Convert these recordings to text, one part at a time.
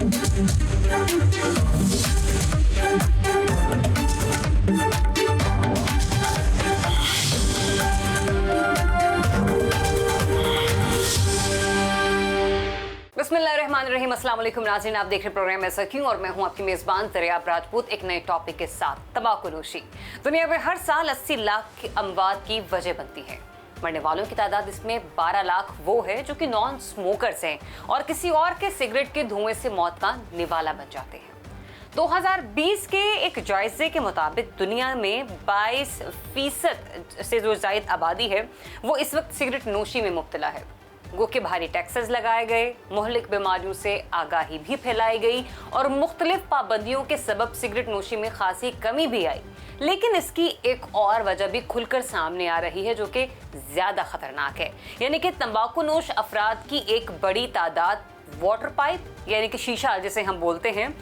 बिस्मिल्लाहिर्रहमानिर्रहीम, अस्सलाम वालेकुम नाज़रीन, आप देख रहे प्रोग्राम ऐसा क्यों और मैं हूं आपकी मेज़बान तरियाब राजपूत एक नए टॉपिक के साथ। तंबाकूनोशी दुनिया में हर साल 80 लाख की अमवात की वजह बनती है। मरने वालों की तादाद इसमें 12 लाख वो है जो कि नॉन स्मोकर्स हैं और किसी और के सिगरेट के धुएं से मौत का निवाला बन जाते हैं। 2020 के एक जायजे के मुताबिक दुनिया में 22% से जो जायद आबादी है वो इस वक्त सिगरेट नोशी में मुब्तला है। गो के भारी टैक्सेस लगाए गए, मुहलिक बीमारियों से आगाही भी फैलाई गई और मुख्तलिफ पाबंदियों के सबब सिगरेट नोशी में खासी कमी भी आई। लेकिन इसकी एक और वजह भी खुलकर सामने आ रही है जो कि ज़्यादा ख़तरनाक है, यानी कि तंबाकू नोश अफराद की एक बड़ी तादाद वाटर पाइप यानी कि शीशा जिसे हम बोलते हैं,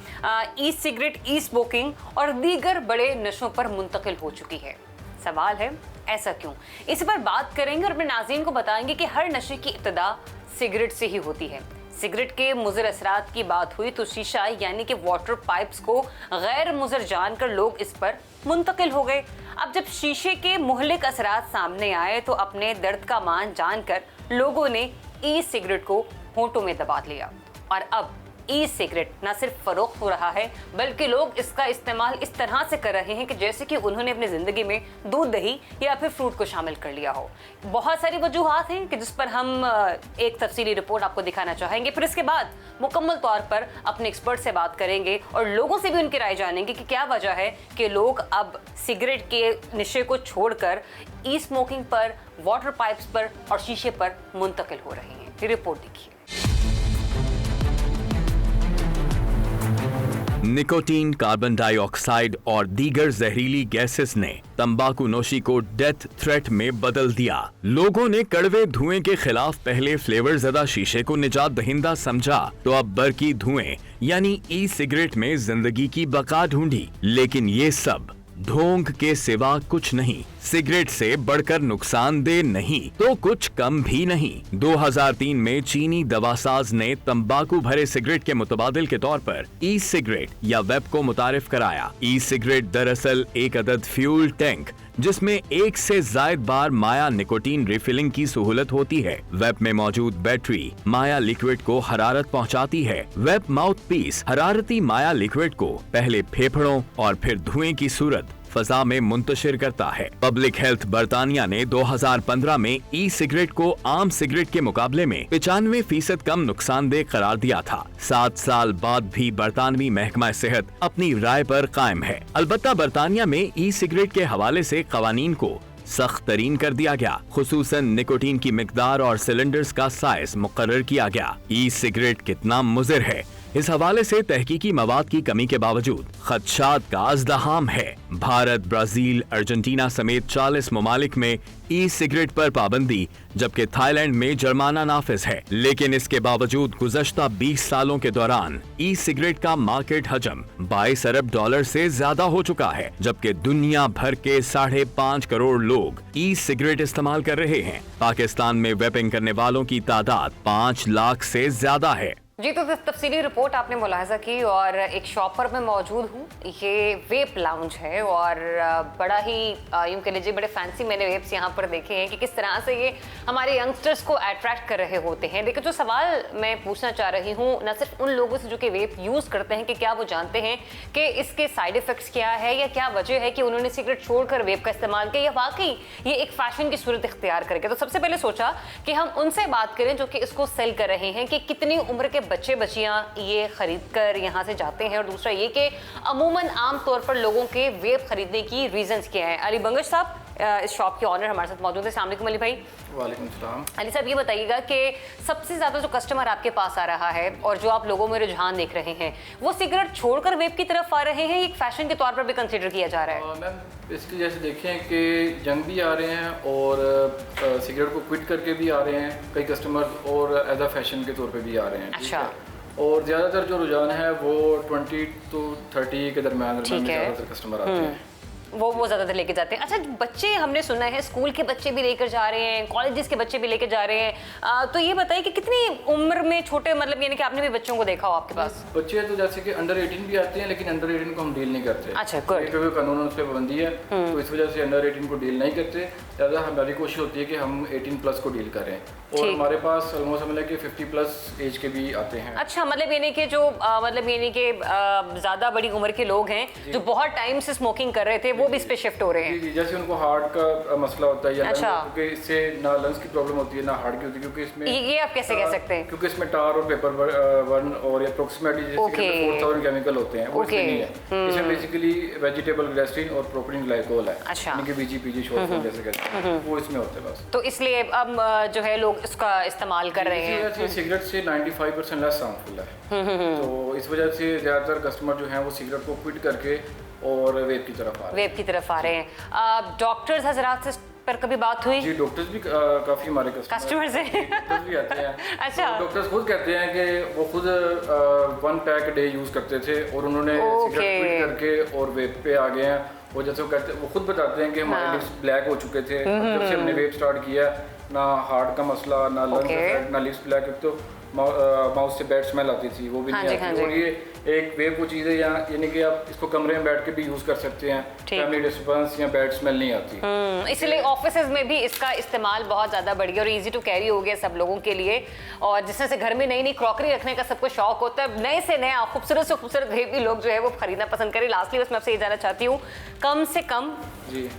ई सिगरेट, ई स्मोकिंग और दीगर बड़े नशों पर मुंतकिल हो चुकी है। सवाल है ऐसा क्यों? इस पर बात करेंगे और अपने नाज़रीन को बताएंगे कि हर नशे की इब्तिदा सिगरेट से ही होती है। सिगरेट के मुज़र असरात की बात हुई तो शीशा यानी कि वाटर पाइप्स को गैर मुज़र जानकर लोग इस पर मुंतकिल हो गए। अब जब शीशे के मुहलिक असरात सामने आए तो अपने दर्द का मान जानकर लोगों ने ई सिगरेट को होंठों में दबा लिया और अब ई सिगरेट न सिर्फ फरोख्त हो रहा है बल्कि लोग इसका इस्तेमाल इस तरह से कर रहे हैं कि जैसे कि उन्होंने अपनी ज़िंदगी में दूध, दही या फिर फ्रूट को शामिल कर लिया हो। बहुत सारी वजूहात हैं कि जिस पर हम एक तफसीली रिपोर्ट आपको दिखाना चाहेंगे। फिर इसके बाद मुकम्मल तौर पर अपने एक्सपर्ट से बात करेंगे और लोगों से भी उनकी राय जानेंगे कि क्या वजह है कि लोग अब सिगरेट के नशे को छोड़कर ई स्मोकिंग पर, वाटर पाइप्स पर और शीशे पर मुंतकिल हो रहे हैं। ये रिपोर्ट देखिए। निकोटीन, कार्बन डाइऑक्साइड और दीगर जहरीली गैसेस ने तंबाकू नोशी को डेथ थ्रेट में बदल दिया। लोगों ने कड़वे धुएं के खिलाफ पहले फ्लेवर ज़दा शीशे को निजात दहिंदा समझा तो अब बरकी धुएं यानी ई सिगरेट में जिंदगी की बका ढूंढी। लेकिन ये सब ढोंग के सिवा कुछ नहीं, सिगरेट से बढ़कर नुकसानदेह नहीं तो कुछ कम भी नहीं। 2003 में चीनी दवासाज ने तंबाकू भरे सिगरेट के मुतबादिल के तौर पर ई सिगरेट या वेप को मुतारिफ कराया। ई सिगरेट दरअसल एक अदद फ्यूल टैंक जिसमें एक से जायद बार माया निकोटीन रिफिलिंग की सहूलत होती है। वेप में मौजूद बैटरी माया लिक्विड को हरारत पहुंचाती है। वेप माउथ पीस हरारती माया लिक्विड को पहले फेफड़ों और फिर धुएं की सूरत फजा में मुंतशिर करता है। पब्लिक हेल्थ बर्तानिया ने 2015 में ई सिगरेट को आम सिगरेट के मुकाबले में 95% कम नुकसानदेह करार दिया था। 7 साल बाद भी बरतानवी महकमा सेहत अपनी राय पर कायम है। अलबत्ता बरतानिया में ई सिगरेट के हवाले से कवानीन को सख्त तरीन कर दिया गया। खुसूसन निकोटीन की मिकदार और सिलेंडर्स का साइज मुकर्रर किया गया। ई सिगरेट कितना मुज़िर है, इस हवाले से तहकीकी मवाद की कमी के बावजूद खदशात का अज़दहाम है। भारत, ब्राजील, अर्जेंटीना समेत 40 ममालिक में ई सिगरेट पर पाबंदी जबकि थाईलैंड में जुर्माना नाफिज है। लेकिन इसके बावजूद गुज़श्ता 20 सालों के दौरान ई सिगरेट का मार्केट हजम 22 अरब डॉलर से ज्यादा हो चुका है, जबकि दुनिया भर के 5.5 करोड़ लोग ई सिगरेट इस्तेमाल कर रहे हैं। पाकिस्तान में वेपिंग करने वालों की तादाद 5 लाख से ज्यादा है। जी, तो तफसीली रिपोर्ट आपने मुलाहजा की और एक शॉप पर मैं मौजूद हूँ। ये वेप लाउंज है और बड़ा ही यूँ कह लीजिए बड़े फैंसी मैंने वेप्स यहाँ पर देखे हैं कि किस तरह से ये हमारे यंगस्टर्स को अट्रैक्ट कर रहे होते हैं। लेकिन जो सवाल मैं पूछना चाह रही हूँ न सिर्फ उन लोगों से जो कि वेप यूज़ करते हैं कि क्या वो जानते हैं कि इसके साइड इफ़ेक्ट्स क्या है या क्या वजह है कि उन्होंने सिगरेट छोड़कर वेप का इस्तेमाल किया या वाकई ये एक फ़ैशन की सूरत इख्तियार करके। तो सबसे पहले सोचा कि हम उनसे बात करें जो कि इसको सेल कर रहे हैं कि कितनी उम्र के बच्चे बच्चियां ये खरीद कर यहाँ से जाते हैं और दूसरा ये कि अमूमन आम तौर पर लोगों के वेप खरीदने की रीजंस क्या है। अली बंगश साहब इस शॉप के ऑनर हमारे साथ मौजूद है। अस्सलाम वालेकुम अली भाई। वालेकुम सलाम। अली साहब ये बताइएगा कि सबसे ज़्यादा जो कस्टमर आपके पास आ रहा है और जो आप लोगों में रुझान देख रहे हैं वो सिगरेट छोड़कर वेप की तरफ आ रहे हैं, एक फैशन के तौर पर भी कंसिडर किया जा रहा है? मैम इसकी जैसे देखें कि यंग भी आ रहे हैं और सिगरेट को क्विट करके भी आ रहे हैं कई कस्टमर और एज अ फैशन के तौर पर भी आ रहे हैं। अच्छा। और ज़्यादातर जो रुझान है वो 20 to 30 के दरमियान ज़्यादातर कस्टमर आते हैं वो ज़्यादातर लेके जाते हैं। अच्छा, बच्चे हमने सुना है स्कूल के बच्चे भी लेकर जा रहे हैं, कॉलेजेस के बच्चे भी लेकर जा रहे हैं, तो ये बताइए कि कितनी उम्र में छोटे, मतलब यानी कि आपने भी बच्चों को देखा हो आपके पास? बच्चे तो जैसे कि अंडर 18 भी आते हैं, लेकिन अंडर 18 को हम डील नहीं करते। अच्छा, गुड। क्योंकि कानून उस पर पाबंदी है, तो इस वजह से अंडर 18 को डील नहीं करते। ज़्यादा हमारी कोशिश होती है कि हम 18 प्लस को डील करें, और हमारे पास ऑलमोस्ट समझ लें कि 50 प्लस एज के भी आते हैं। अच्छा, मतलब यानी कि जो मतलब यानी कि ज़्यादा बड़ी उम्र के लोग हैं जो बहुत टाइम से स्मोकिंग कर रहे थे, वो भी इस पे शिफ्ट हो रहे हैं। जी, जैसे उनको हार्ट का मसला होता है, या अच्छा। क्योंकि इससे ना लंग्स की प्रॉब्लम होती है ना हार्ट की होती है, क्योंकि इसमें ये आप कैसे कह सकते हैं? क्योंकि इसमें टार और पेपर वन और अप्रोक्सीमेटली जैसे 4000 केमिकल होते हैं, वो इसमें नहीं है। इसमें बेसिकली वेजिटेबल ग्लिसरीन और प्रोपिलीन ग्लाइकोल है, अच्छा, यानी कि बीजीपीजी शॉर्ट फॉर्म जैसे कहते हैं, वो इसमें होते हैं बस। तो इसलिए अब जो है लोग इसका इस्तेमाल कर रहे हैं। सिगरेट से 95% लेस हार्मफुल है, तो इस वजह से ज़्यादातर कस्टमर जो हैं वो सिगरेट को क्विट करके और वेप की तरफ आ रहे हैं। डॉक्टर्स हजरात से पर कभी बात हुई? जी, डॉक्टर्स भी काफ़ी हमारे कस्टमर से डॉक्टर्स भी आते हैं। अच्छा, तो डॉक्टर्स खुद कहते हैं कि वो खुद 1 पैक डे यूज़ करते थे, और उन्होंने सिगरेट क्विट करके और वेप पे आ गए हैं। वो जैसे वो खुद बताते हैं कि हमारे लिप्स ब्लैक हो चुके थे जब से हमने वेप स्टार्ट किया, ना हार्ट का मसला, ना लंग्स, ना लिप्स ब्लैक, तो माउथ से बैड स्मेल आती थी, वो भी नहीं आती। और ये एक वेप वो चीज़ है यानी कि आप इसको कमरे में बैठ के भी यूज़ कर सकते हैं, फैमिली डिस्टर्बेंस या बैड स्मेल नहीं आती। इसलिए ऑफिसेज में भी इसका इस्तेमाल बहुत ज़्यादा बढ़ गया और इजी टू कैरी हो गया सब लोगों के लिए। और जिस तरह से घर में नई नई क्रॉकरी रखने का सबको शौक होता है, नए से नया खूबसूरत से खूबसूरत वेप भी लोग जो है वो खरीदना पसंद करें। लास्टली बस मैं आपसे ये जानना चाहती हूँ, कम से कम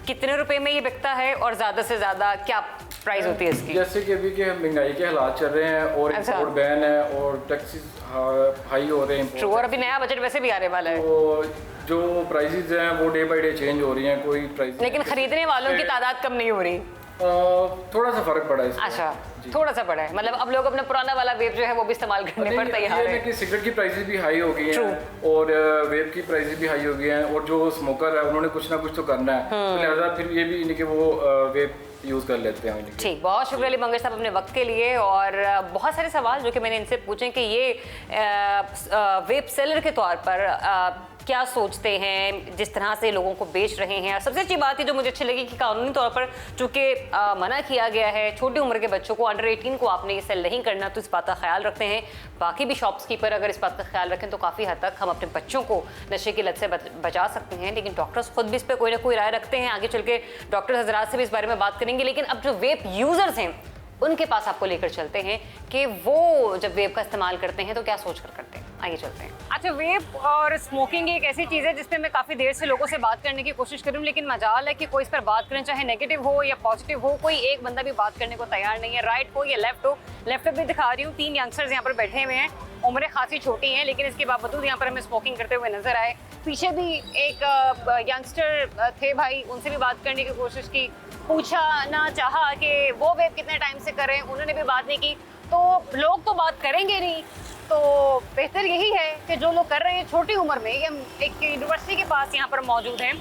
कितने रुपए में ये बिकता है और ज़्यादा से ज़्यादा क्या प्राइस होती है इसकी? जैसे कि अभी के महंगाई के हालात चल रहे हैं और इंपोर्ट बैन है और टैक्सेस हाई हो रहे हैं, और अभी नया बजट वैसे भी आने वाला है, तो जो प्राइसेस हैं वो डे बाय डे चेंज हो रही हैं, कोई प्राइस, लेकिन खरीदने वालों की तादाद कम नहीं हो रही। थोड़ा सा फर्क पड़ा है इसमें। अच्छा, थोड़ा सा पड़ा है, मतलब अब लोग अपना पुराना वाला वेप जो है वो भी इस्तेमाल करने पर तैयार है। कि सिगरेट की प्राइसेस भी हाई हो गई हैं और वेप की प्राइसेस भी हाई हो गई हैं, और जो स्मोकर है उन्होंने कुछ ना कुछ तो करना है, तो लिहाजा फिर ये भी इन्हीं के वो वेप यूज़ कर लेते हैं। ठीक, बहुत शुक्रिया अली मंगेश साहब अपने वक्त के लिए। और बहुत सारे सवाल जो कि मैंने इनसे पूछे कि ये वेप सेलर के तौर पर क्या सोचते हैं जिस तरह से लोगों को बेच रहे हैं। सबसे अच्छी बात है जो मुझे अच्छी लगी कि कानूनी तौर पर चूंकि मना किया गया है, छोटी उम्र के बच्चों को, अंडर 18 को आपने ये सेल नहीं करना, तो इस बात का ख्याल रखते हैं। बाकी भी शॉप्सकीपर अगर इस बात का ख्याल रखें तो काफ़ी हद तक हम अपने बच्चों को नशे की लत से बचा सकते हैं। लेकिन डॉक्टर्स खुद भी इस पर कोई ना कोई राय रखते हैं, आगे चल के डॉक्टर हजरात से भी इस बारे में बात करेंगे। लेकिन अब जो वेप यूज़र्स हैं उनके पास आपको लेकर चलते हैं कि वो जब वेप का इस्तेमाल करते हैं तो क्या सोच कर करते हैं। आइए चलते हैं। अच्छा, वेप और स्मोकिंग एक ऐसी चीज़ है जिस पे मैं काफ़ी देर से लोगों से बात करने की कोशिश करूँ, लेकिन मजाल है कि कोई इस पर बात करें, चाहे नेगेटिव हो या पॉजिटिव हो, कोई एक बंदा भी बात करने को तैयार नहीं है। राइट हो या लेफ्ट हो, लेफ्ट भी दिखा रही हूँ, 3 यंगस्टर्स यहाँ पर बैठे हुए हैं, उम्रें खासी छोटी हैं, लेकिन इसके बावजूद यहाँ पर हमें स्मोकिंग करते हुए नजर आए। पीछे भी एक यंगस्टर थे भाई, उनसे भी बात करने की कोशिश की, पूछा ना चाहा कि वो वेप कितने टाइम से कर रहे हैं, उन्होंने भी बात नहीं की। तो लोग तो बात करेंगे नहीं, तो बेहतर यही है कि जो लोग कर रहे हैं छोटी उम्र में, ये हम एक यूनिवर्सिटी के पास यहाँ पर मौजूद हैं,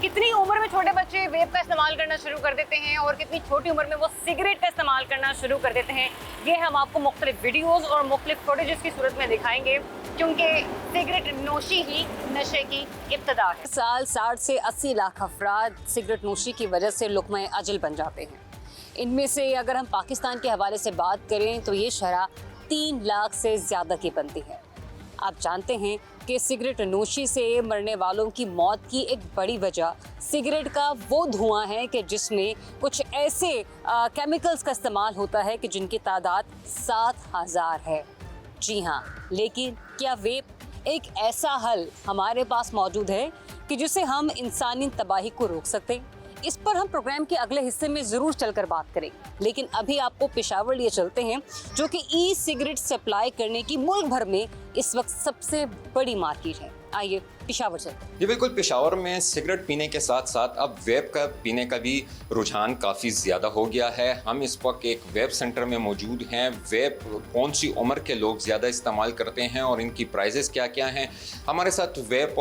कितनी उम्र में छोटे बच्चे वेप का इस्तेमाल करना शुरू कर देते हैं और कितनी छोटी उम्र में वो सिगरेट का इस्तेमाल करना शुरू कर देते हैं, ये हम आपको मुख्तलिफ वीडियोज़ और मुख्तलिफ फुटेजेस की सूरत में दिखाएंगे, क्योंकि सिगरेट नोशी ही नशे की इब्तदा है। साल 60 से 80 लाख अफराद सिगरेट नोशी की वजह से लुक़्मा अजल बन जाते हैं। इनमें से अगर हम पाकिस्तान के हवाले से बात करें तो ये शरह 3 लाख से ज़्यादा की बनती है। आप जानते हैं कि सिगरेट नोशी से मरने वालों की मौत की एक बड़ी वजह सिगरेट का वो धुआं है कि जिसमें कुछ ऐसे केमिकल्स का इस्तेमाल होता है कि जिनकी तादाद 7000 है। जी हाँ, लेकिन क्या वेप एक ऐसा हल हमारे पास मौजूद है कि जिससे हम इंसानी तबाही को रोक सकते हैं? इस पर हम प्रोग्राम के अगले हिस्से में ज़रूर चलकर बात करें, लेकिन अभी आपको पेशावर लिए चलते हैं जो कि ई सिगरेट सप्लाई करने की मुल्क भर में इस वक्त सबसे बड़ी मार्केट है। आइए पेशावर चलते हैं। जी बिल्कुल, पेशावर में सिगरेट पीने के साथ साथ अब वेप का पीने का भी रुझान काफ़ी ज़्यादा हो गया है। हम इस वक्त एक वेप सेंटर में मौजूद हैं। वेप कौन सी उम्र के लोग ज़्यादा इस्तेमाल करते हैं और इनकी प्राइजेस क्या क्या हैं, हमारे साथ वेप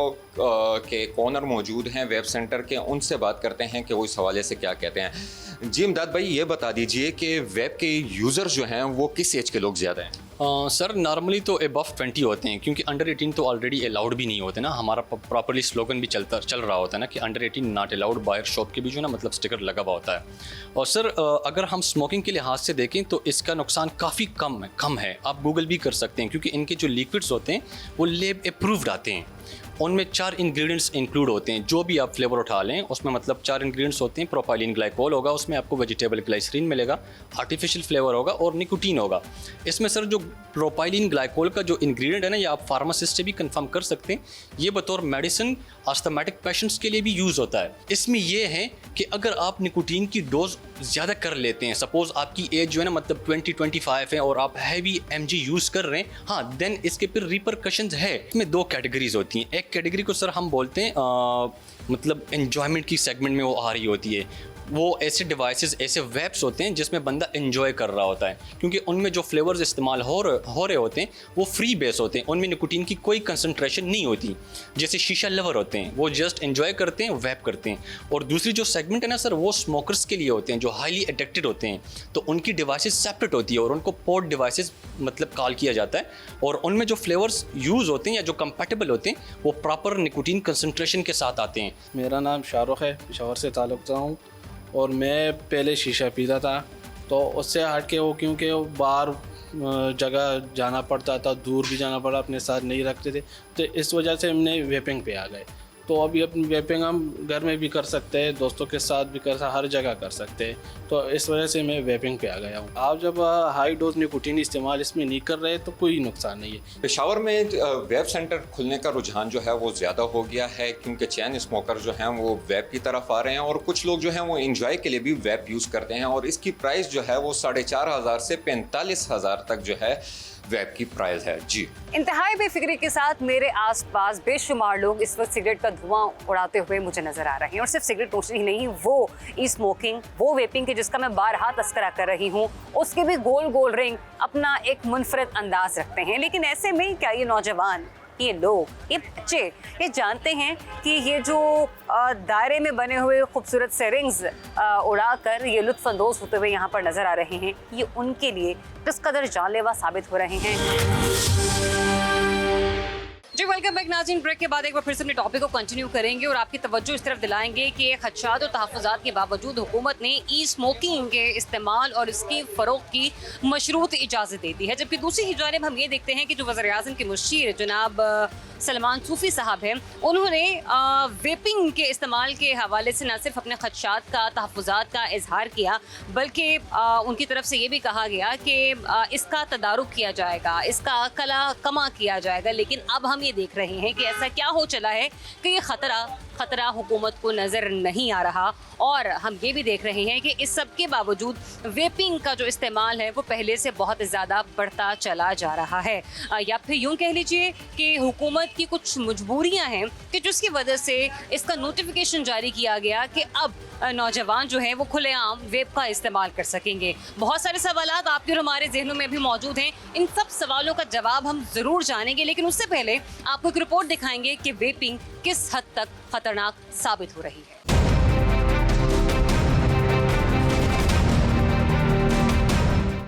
के ओनर मौजूद हैं वेब सेंटर के, उनसे बात करते हैं कि वो इस हवाले से क्या कहते हैं। जी इमदाद भाई, ये बता दीजिए कि वेब के यूज़र जो हैं वो किस एज के लोग ज़्यादा हैं? सर नॉर्मली तो अबव 20 होते हैं, क्योंकि अंडर 18 तो ऑलरेडी अलाउड भी नहीं होते ना। हमारा प्रॉपरली स्लोगन भी चल रहा होता है ना कि अंडर 18 नॉट अलाउड, बाहर शॉप के भी जो है ना मतलब स्टिकर लगा हुआ होता है। और सर अगर हम स्मोकिंग के लिहाज से देखें तो इसका नुकसान काफ़ी कम है। आप गूगल भी कर सकते हैं, क्योंकि इनके जो लिक्विड्स होते हैं वो लैब अप्रूव्ड आते हैं। उनमें 4 इंग्रेडिएंट्स इंक्लूड होते हैं। जो भी आप फ्लेवर उठा लें उसमें मतलब 4 इंग्रेडिएंट्स होते हैं। प्रोपाइलिन ग्लाइकोल होगा, उसमें आपको वेजिटेबल ग्लाइसरीन मिलेगा, आर्टिफिशियल फ्लेवर होगा और निकोटीन होगा। इसमें सर जो प्रोपाइलिन ग्लाइकोल का जो इंग्रेडिएंट है ना, ये आप फार्मासिस्ट से भी कंफर्म कर सकते हैं। ये बतौर मेडिसिन अस्थमैटिक पेशेंट्स के लिए भी यूज़ होता है। इसमें यह है कि अगर आप निकोटीन की डोज ज़्यादा कर लेते हैं, सपोज आपकी एज जो है ना मतलब 20-25 है और आप हैवी mg यूज़ कर रहे हैं, हाँ देन इसके फिर रिपरकशंस है। इसमें 2 कैटेगरीज होती हैं। एक कैटेगरी को सर हम बोलते हैं मतलब एन्जॉयमेंट की सेगमेंट में वो आ रही होती है। वो ऐसे डिवाइसेस, ऐसे वेब्स होते हैं जिसमें बंदा एंजॉय कर रहा होता है, क्योंकि उनमें जो फ्लेवर्स इस्तेमाल हो रहे होते हैं वो फ्री बेस होते हैं। उनमें निकोटीन की कोई कंसंट्रेशन नहीं होती। जैसे शीशा लवर होते हैं, वो जस्ट एंजॉय करते हैं, वेब करते हैं। और दूसरी जो सेगमेंट है ना सर, वो स्मोकर्स के लिए होते हैं जो हाईली एडिक्टेड होते हैं। तो उनकी डिवाइसेस सेपरेट होती है और उनको पोर्ट डिवाइसेस मतलब कॉल किया जाता है। और उनमें जो फ्लेवर्स यूज़ होते हैं या जो कंपैटिबल होते हैं वो प्रॉपर निकोटीन कंसंट्रेशन के साथ आते हैं। मेरा नाम शाहरुख है, पेशावर से ताल्लुक़ रखता हूँ और मैं पहले शीशा पीता था, तो उससे हट के वो क्योंकि वो बाहर जगह जाना पड़ता था, दूर भी जाना पड़ा, अपने साथ नहीं रखते थे, तो इस वजह से हमने वेपिंग पे आ गए। तो अभी अपनी वेपिंग हम घर में भी कर सकते हैं, दोस्तों के साथ भी कर सकते, हर जगह कर सकते हैं। तो इस वजह से मैं वेपिंग पे आ गया हूँ। आप जब हाई डोज निकोटीन इस्तेमाल इसमें नहीं कर रहे तो कोई नुकसान नहीं है। पेशावर में वेब सेंटर खुलने का रुझान जो है वो ज़्यादा हो गया है, क्योंकि चैन स्मोकर जो हैं वो वेब की तरफ आ रहे हैं और कुछ लोग जो हैं वो इंजॉय के लिए भी वेब यूज़ करते हैं। और इसकी प्राइस जो है वो 4,500 से 45,000 तक जो है वेब की प्राइस है। जी, इंतहाई बेफिक्री के साथ मेरे आसपास बेशुमार लोग इस वक्त सिगरेट का धुआं उड़ाते हुए मुझे नजर आ रहे हैं। और सिर्फ सिगरेट नोशनी ही नहीं, वो ई स्मोकिंग, वो वेपिंग के जिसका मैं बारहा तस्करा कर रही हूँ, उसके भी गोल गोल रिंग अपना एक मुनफरद अंदाज रखते हैं। लेकिन ऐसे में क्या ये नौजवान, ये लोग, ये बच्चे ये जानते हैं कि ये जो दायरे में बने हुए खूबसूरत से रिंग्स उड़ाकर ये लुत्फानंदोज होते हुए यहाँ पर नजर आ रहे हैं, ये उनके लिए किस कदर जानलेवा साबित हो रहे हैं। जी वेलकम बैक नाज़रीन। ब्रेक के बाद एक बार फिर से अपने टॉपिक को कंटिन्यू करेंगे और आपकी तवज्जो इस तरफ दिलाएंगे कि खदशात और तहफ़्फ़ुज़ात के बावजूद हुकूमत ने ई स्मोकिंग के इस्तेमाल और इसकी फ़रोग़ की मशरूत इजाज़त दे दी है। जबकि दूसरी ही जानिब हम ये देखते हैं कि जो वज़ीर-ए-आज़म के मुशीर जनाब सलमान सूफ़ी साहब हैं, उन्होंने वेपिंग के इस्तेमाल के हवाले से न सिर्फ अपने खदशात का, तहफ़्फ़ुज़ात का इजहार किया, बल्कि उनकी तरफ से ये भी कहा गया कि इसका तदारुक किया जाएगा, इसका कला कमा किया जाएगा। लेकिन अब हम ये देख रहे हैं कि ऐसा क्या हो चला है कि ये खतरा हुकूमत को नज़र नहीं आ रहा। और हम ये भी देख रहे हैं कि इस सब के बावजूद वेपिंग का जो इस्तेमाल है वो पहले से बहुत ज़्यादा बढ़ता चला जा रहा है। या फिर यूँ कह लीजिए कि हुकूमत की कुछ मजबूरियां हैं कि जिसकी वजह से इसका नोटिफिकेशन जारी किया गया कि अब नौजवान जो हैं वो खुलेआम वेप का इस्तेमाल कर सकेंगे। बहुत सारे सवालात आपके और हमारे जहनों में भी मौजूद हैं। इन सब सवालों का जवाब हम ज़रूर जानेंगे, लेकिन उससे पहले आपको एक रिपोर्ट दिखाएंगे कि वेपिंग किस हद तक खतरनाक साबित हो रही है।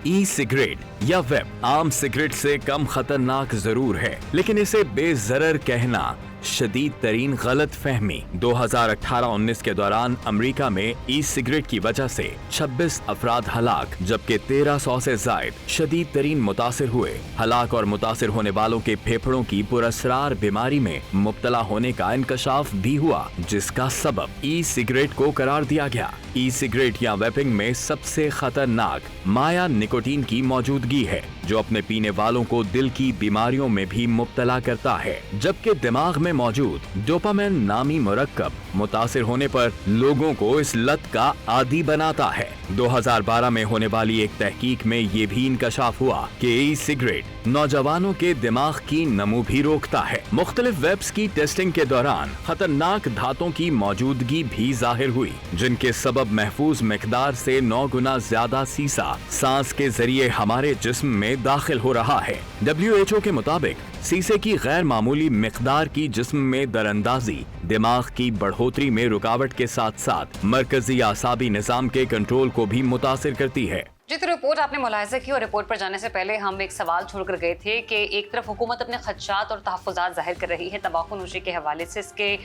ई सिगरेट या वेप आम सिगरेट से कम खतरनाक जरूर है, लेकिन इसे बेजरर कहना शदीद तरीन गलत फहमी। 2018-19 के दौरान अमेरिका में ई सिगरेट की वजह से 26 अफराद हलाक, जबकि 1300 से जायद शदीद तरीन मुतासिर हुए। हलाक और मुतासिर होने वालों के फेफड़ों की पुरअसरार बीमारी में मुब्तला होने का इंकशाफ भी हुआ, जिसका सबब ई सिगरेट को करार दिया गया। ई सिगरेट या वेपिंग में सबसे खतरनाक माया निकोटीन की मौजूदगी है, जो अपने पीने वालों को दिल की बीमारियों में भी मुब्तला करता है, जबकि दिमाग में मौजूद डोपामिन नामी मुरक्कब मुतासिर होने पर लोगों को इस लत का आदी बनाता है। 2012 में होने वाली एक तहकीक में ये भी इंकशाफ हुआ कि ई सिगरेट नौजवानों के दिमाग की नमू भी रोकता है। मुख्तलिफ वेब्स की टेस्टिंग के दौरान खतरनाक धातों की मौजूदगी भी जाहिर हुई, जिनके सबब महफूज मिकदार से 9 गुना ज्यादा सीसा सांस के जरिए हमारे जिस्म में दाखिल हो रहा है। WHO के मुताबिक सीसे की गैर मामूली मिकदार की जिस्म में दरअंदाजी दिमाग की बढ़ोतरी में रुकावट के साथ साथ मरकजी आसाबी निजाम के कंट्रोल को भी मुतासिर करती है। जी, तो रिपोर्ट आपने मुलाहिजा की और रिपोर्ट पर जाने से पहले हम एक सवाल छोड़कर गए थे कि एक तरफ हुकूमत अपने खदशात और तहफ़्फ़ुज़ात ज़ाहिर कर रही है तंबाकू नोशी के हवाले से, इसके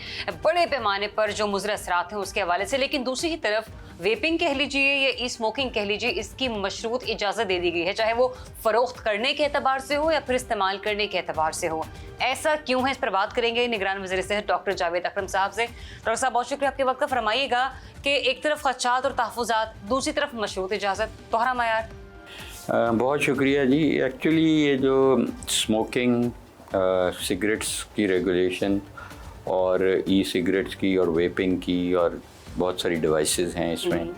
बड़े पैमाने पर जो मुज़र असरात हैं उसके हवाले से, लेकिन दूसरी ही तरफ वेपिंग कह लीजिए या ई स्मोकिंग कह लीजिए, इसकी मशरूत इजाज़त दे दी गई है, चाहे वो फ़रोख्त करने के एतबार से हो या फिर इस्तेमाल करने के एतबार से हो। ऐसा क्यों है, इस पर बात करेंगे निगरान वज़ीर सेहत डॉक्टर जावेद अकरम साहब से। डॉक्टर साहब, बहुत शुक्रिया आपके वक्त का। फरमाइएगा कि एक तरफ खदशात और तहफ़्फ़ुज़ात, दूसरी तरफ मशरूत इजाज़त, दोहरा मयार। बहुत शुक्रिया जी। एक्चुअली ये जो स्मोकिंग, सिगरेट्स की रेगुलेशन और ई सिगरेट्स की और वेपिंग की और बहुत सारी डिवाइसेस हैं इसमें,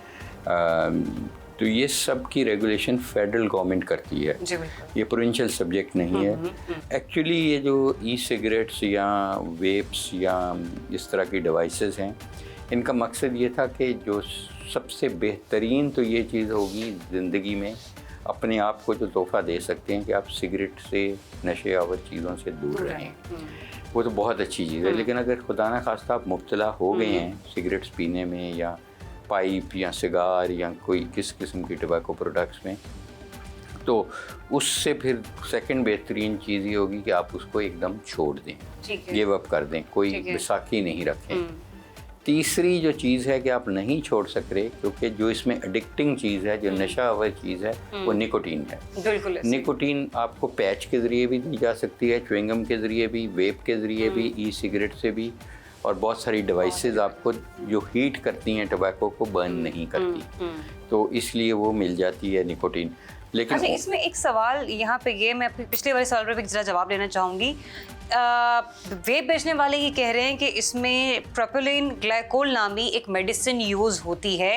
तो ये सब की रेगुलेशन फेडरल गवर्नमेंट करती है, ये प्रोविंशियल सब्जेक्ट नहीं है। एक्चुअली ये जो ई सिगरेट्स या वेप्स या इस तरह की डिवाइसेस हैं, इनका मकसद ये था कि जो सबसे बेहतरीन तो ये चीज़ होगी ज़िंदगी में, अपने आप को जो तोहफ़ा दे सकते हैं कि आप सिगरेट से, नशे आवर चीज़ों से दूर रहें, वो तो बहुत अच्छी चीज़ है। लेकिन अगर खुदा न खास्ता आप मुब्तला हो गए हैं सिगरेट्स पीने में या पाइप या सिगार या कोई किस किस्म की टबैको प्रोडक्ट्स में, तो उससे फिर सेकंड बेहतरीन चीज़ ये होगी कि आप उसको एकदम छोड़ दें, गिव अप कर दें, कोई बैसाखी नहीं रखें। तीसरी जो चीज़ है कि आप नहीं छोड़ सक रहे, क्योंकि जो इसमें एडिक्टिंग चीज़ है, जो नशा आवर चीज़ है, वो निकोटीन है। निकोटीन आपको पैच के ज़रिए भी दी जा सकती है, च्युइंगम के ज़रिए भी, वेप के ज़रिए भी, ई सिगरेट से भी, और बहुत सारी डिवाइसेस आपको जो हीट करती हैं टबैको को बर्न नहीं करती, तो इसलिए वो मिल जाती है निकोटीन। लेकिन अच्छा, इसमें एक सवाल यहाँ पे ये, मैं पिछले वाले सवाल पर भी जरा जवाब लेना चाहूँगी। वेप बेचने वाले ये कह रहे हैं कि इसमें प्रोपिलीन ग्लाइकोल नामी एक मेडिसिन यूज़ होती है।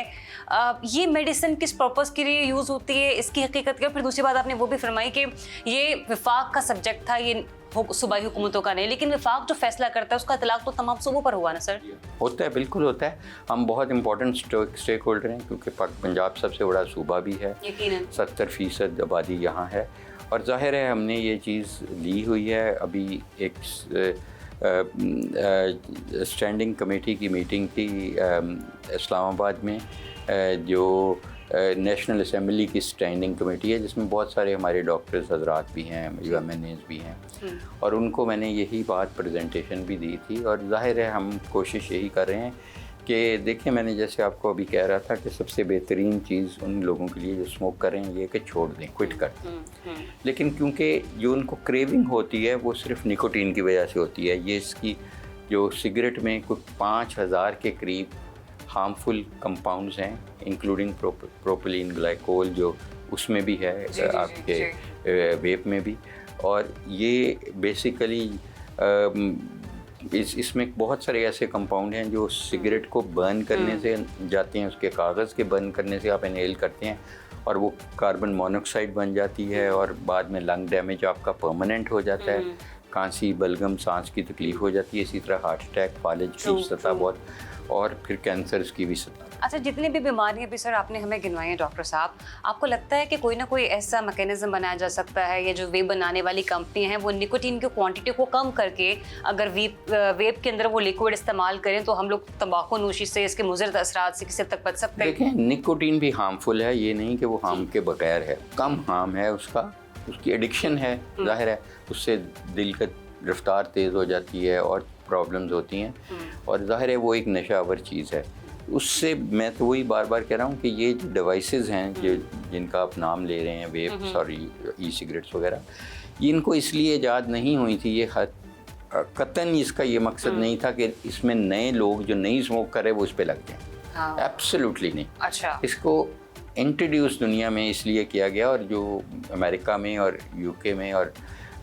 ये मेडिसिन किस पर्पस के लिए यूज़ होती है, इसकी हकीकत क्या? फिर दूसरी बात आपने वो भी फरमाई कि ये विफाक का सब्जेक्ट था, ये सूबाई हुकूमतों का नहीं, लेकिन विफाक जो फैसला करता है उसका इतलाक तो तमाम सूबों पर हुआ ना सर? होता है, बिल्कुल होता है। हम बहुत इंपॉर्टेंट स्टेक होल्डर हैं, क्योंकि पंजाब सबसे बड़ा सूबा भी है, 70% आबादी यहाँ है, और जाहिर है हमने ये चीज़ ली हुई है। अभी एक स्टैंडिंग कमेटी की मीटिंग थी इस्लामाबाद में, जो नेशनल असेंबली की स्टैंडिंग कमेटी है, जिसमें बहुत सारे हमारे डॉक्टर्स हजरात भी हैं, UMNAs भी हैं, और उनको मैंने यही बात प्रेजेंटेशन भी दी थी। और जाहिर है हम कोशिश यही कर रहे हैं कि देखें, मैंने जैसे आपको अभी कह रहा था कि सबसे बेहतरीन चीज़ उन लोगों के लिए जो स्मोक कर रहे हैं ये कि छोड़ दें, क्विट कर दें। लेकिन क्योंकि जो उनको क्रेविंग होती है वो सिर्फ निकोटीन की वजह से होती है। ये इसकी जो सिगरेट में कुछ 5000 के करीब हार्मफुल कंपाउंड्स हैं, इंक्लूडिंग प्रोपिलीन ग्लाइकोल जो उसमें भी है, आपके वेप में भी, और ये बेसिकली इसमें बहुत सारे ऐसे कंपाउंड हैं जो सिगरेट को बर्न करने से जाते हैं, उसके कागज़ के बर्न करने से आप इनहेल करते हैं और वो कार्बन मोनोऑक्साइड बन जाती है, और बाद में लंग डैमेज आपका परमानेंट हो जाता है, खांसी, बलगम, सांस की तकलीफ हो जाती है, इसी तरह हार्ट अटैक, फालिज की सतह बहुत, और फिर कैंसर की भी सतह। अच्छा, जितनी भी बीमारियां भी सर आपने हमें गिनवाई हैं डॉक्टर साहब, आपको लगता है कि कोई ना कोई ऐसा मैकेनिज्म बनाया जा सकता है, या जो वेप बनाने वाली कंपनी हैं वो निकोटीन की क्वांटिटी को कम करके अगर वेप के अंदर वो लिक्विड इस्तेमाल करें तो हम लोग तंबाकू नोशी से, इसके मुज़र असरात से किसी हद तक बच सकते हैं? देखिए, निकोटीन भी हार्मफुल है, ये नहीं कि वो हार्म के बगैर है, कम हार्म है उसका, उसकी एडिक्शन है, जाहिर है उससे दिल का रफ्तार तेज़ हो जाती है और प्रॉब्लम्स होती हैं, और जाहिर है वो एक नशावर चीज़ है। उससे मैं तो वही बार बार कह रहा हूँ कि ये जो डिवाइसेस हैं जो जिनका आप नाम ले रहे हैं, वेप्स और ई सिगरेट्स वगैरह, इनको इसलिए ईजाद नहीं हुई थी, ये कतन इसका ये मकसद नहीं था कि इसमें नए लोग जो नहीं स्मोक कर रहे वो इस पर लग जाएँ, एब्सोल्युटली नहीं। अच्छा, इसको इंट्रोड्यूस दुनिया में इसलिए किया गया, और जो अमेरिका में और UK में और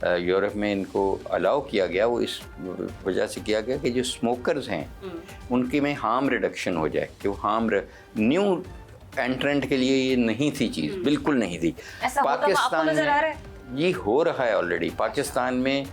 यूरोप में इनको अलाउ किया गया, वो इस वजह से किया गया कि जो स्मोकर्स हैं उनके में हार्म रिडक्शन हो जाए, कि वो हार्म न्यू एंट्रेंट के लिए ये नहीं थी चीज़, बिल्कुल नहीं थी। पाकिस्तान में ये हो रहा है ऑलरेडी, पाकिस्तान में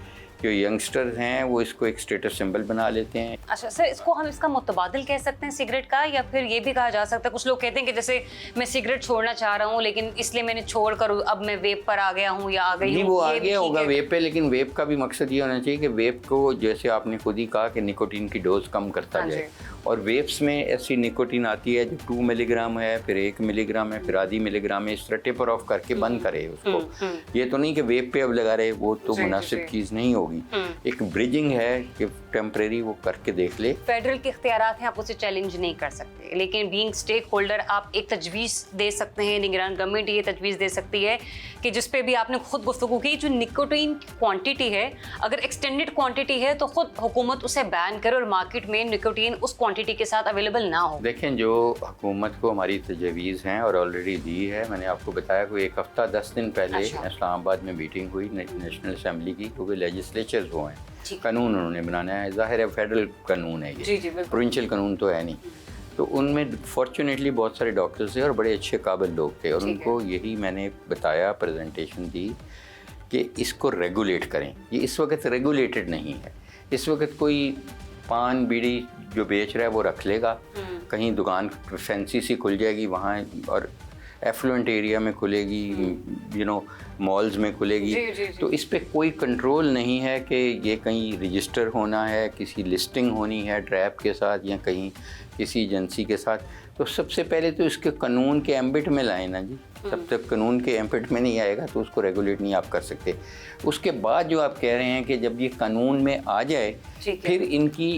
जो यंगस्टर्स हैं वो इसको एक स्टेटस सिंबल बना लेते हैं। अच्छा सर, इसको हम इसका मुतबादिल कह सकते हैं सिगरेट का, या फिर ये भी कहा जा सकता है, कुछ लोग कहते हैं कि जैसे मैं सिगरेट छोड़ना चाह रहा हूँ लेकिन इसलिए मैंने छोड़कर अब मैं वेप पर आ गया हूँ या आ गई हूँ। वो आ गया होगा वेप पे, लेकिन वेप का भी मकसद ये होना चाहिए कि वेप को, जैसे आपने खुद ही कहा कि निकोटीन की डोज कम करता जाए, और वेप्स में ऐसी निकोटीन आती है जो 2 मिलीग्राम है, फिर 1 मिलीग्राम है, फिर आधी मिलीग्राम है, इस तरह टेपर ऑफ करके बंद करे उसको। ये तो नहीं कि वेप पे अब लगा रहे, वो तो मुनासिब चीज़ नहीं होगी। एक ब्रिजिंग है कि टेम्परेरी वो करके देख ले। फेडरल के इख्तियारात हैं, आप उसे चैलेंज नहीं कर सकते, लेकिन बीइंग स्टेक होल्डर आप एक तजवीज़ दे सकते हैं। निगरान गवर्नमेंट ये तजवीज़ दे सकती है कि जिस पे भी आपने खुद गुफ्तगू की, जो निकोटीन क्वांटिटी है अगर एक्सटेंडेड क्वांटिटी है तो खुद हुकूमत उसे बैन करे और मार्केट में निकोटीन उस क्वांटिटी के साथ अवेलेबल ना हो। देखें, जो हुकूमत को हमारी तजवीज़ हैं और ऑलरेडी दी है, मैंने आपको बताया कोई 1 हफ्ता 10 दिन पहले इस्लामाबाद में मीटिंग हुई नेशनल असम्बली की, क्योंकि लेजिस्लेचर्स वो हैं, कानून उन्होंने बनाना है, ज़ाहिर है फेडरल कानून है ये, प्रोविंशियल कानून तो है नहीं। तो उनमें फॉर्चुनेटली बहुत सारे डॉक्टर्स थे और बड़े अच्छे काबिल लोग थे, और उनको यही मैंने बताया, प्रेजेंटेशन दी कि इसको रेगुलेट करें। ये इस वक्त रेगुलेटेड नहीं है। इस वक्त कोई पान बीड़ी जो बेच रहा है वो रख लेगा, कहीं दुकान फैंसी सी खुल जाएगी वहाँ, और एफ्लुएंट एरिया में खुलेगी, मॉल्स में खुलेगी। तो इस पे कोई कंट्रोल नहीं है कि ये कहीं रजिस्टर होना है, किसी लिस्टिंग होनी है ट्रैप के साथ या कहीं किसी एजेंसी के साथ। तो सबसे पहले तो इसके कानून के एम्बिट में लाए ना जी। जब तक कानून के एम्बिट में नहीं आएगा तो उसको रेगुलेट नहीं आप कर सकते। उसके बाद जो आप कह रहे हैं कि जब ये कानून में आ जाए फिर इनकी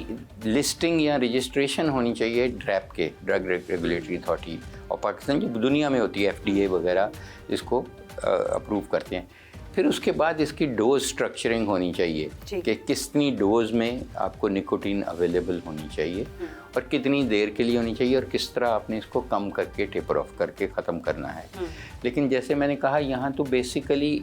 लिस्टिंग या रजिस्ट्रेशन होनी चाहिए ड्रैप के, ड्रग रेगुलेटरी अथॉरिटी, और पाकिस्तान की दुनिया में होती है FDA वगैरह इसको अप्रूव करते हैं। फिर उसके बाद इसकी डोज स्ट्रक्चरिंग होनी चाहिए कि कितनी डोज में आपको निकोटीन अवेलेबल होनी चाहिए और कितनी देर के लिए होनी चाहिए और किस तरह आपने इसको कम करके टेपर ऑफ करके ख़त्म करना है। लेकिन जैसे मैंने कहा, यहाँ तो बेसिकली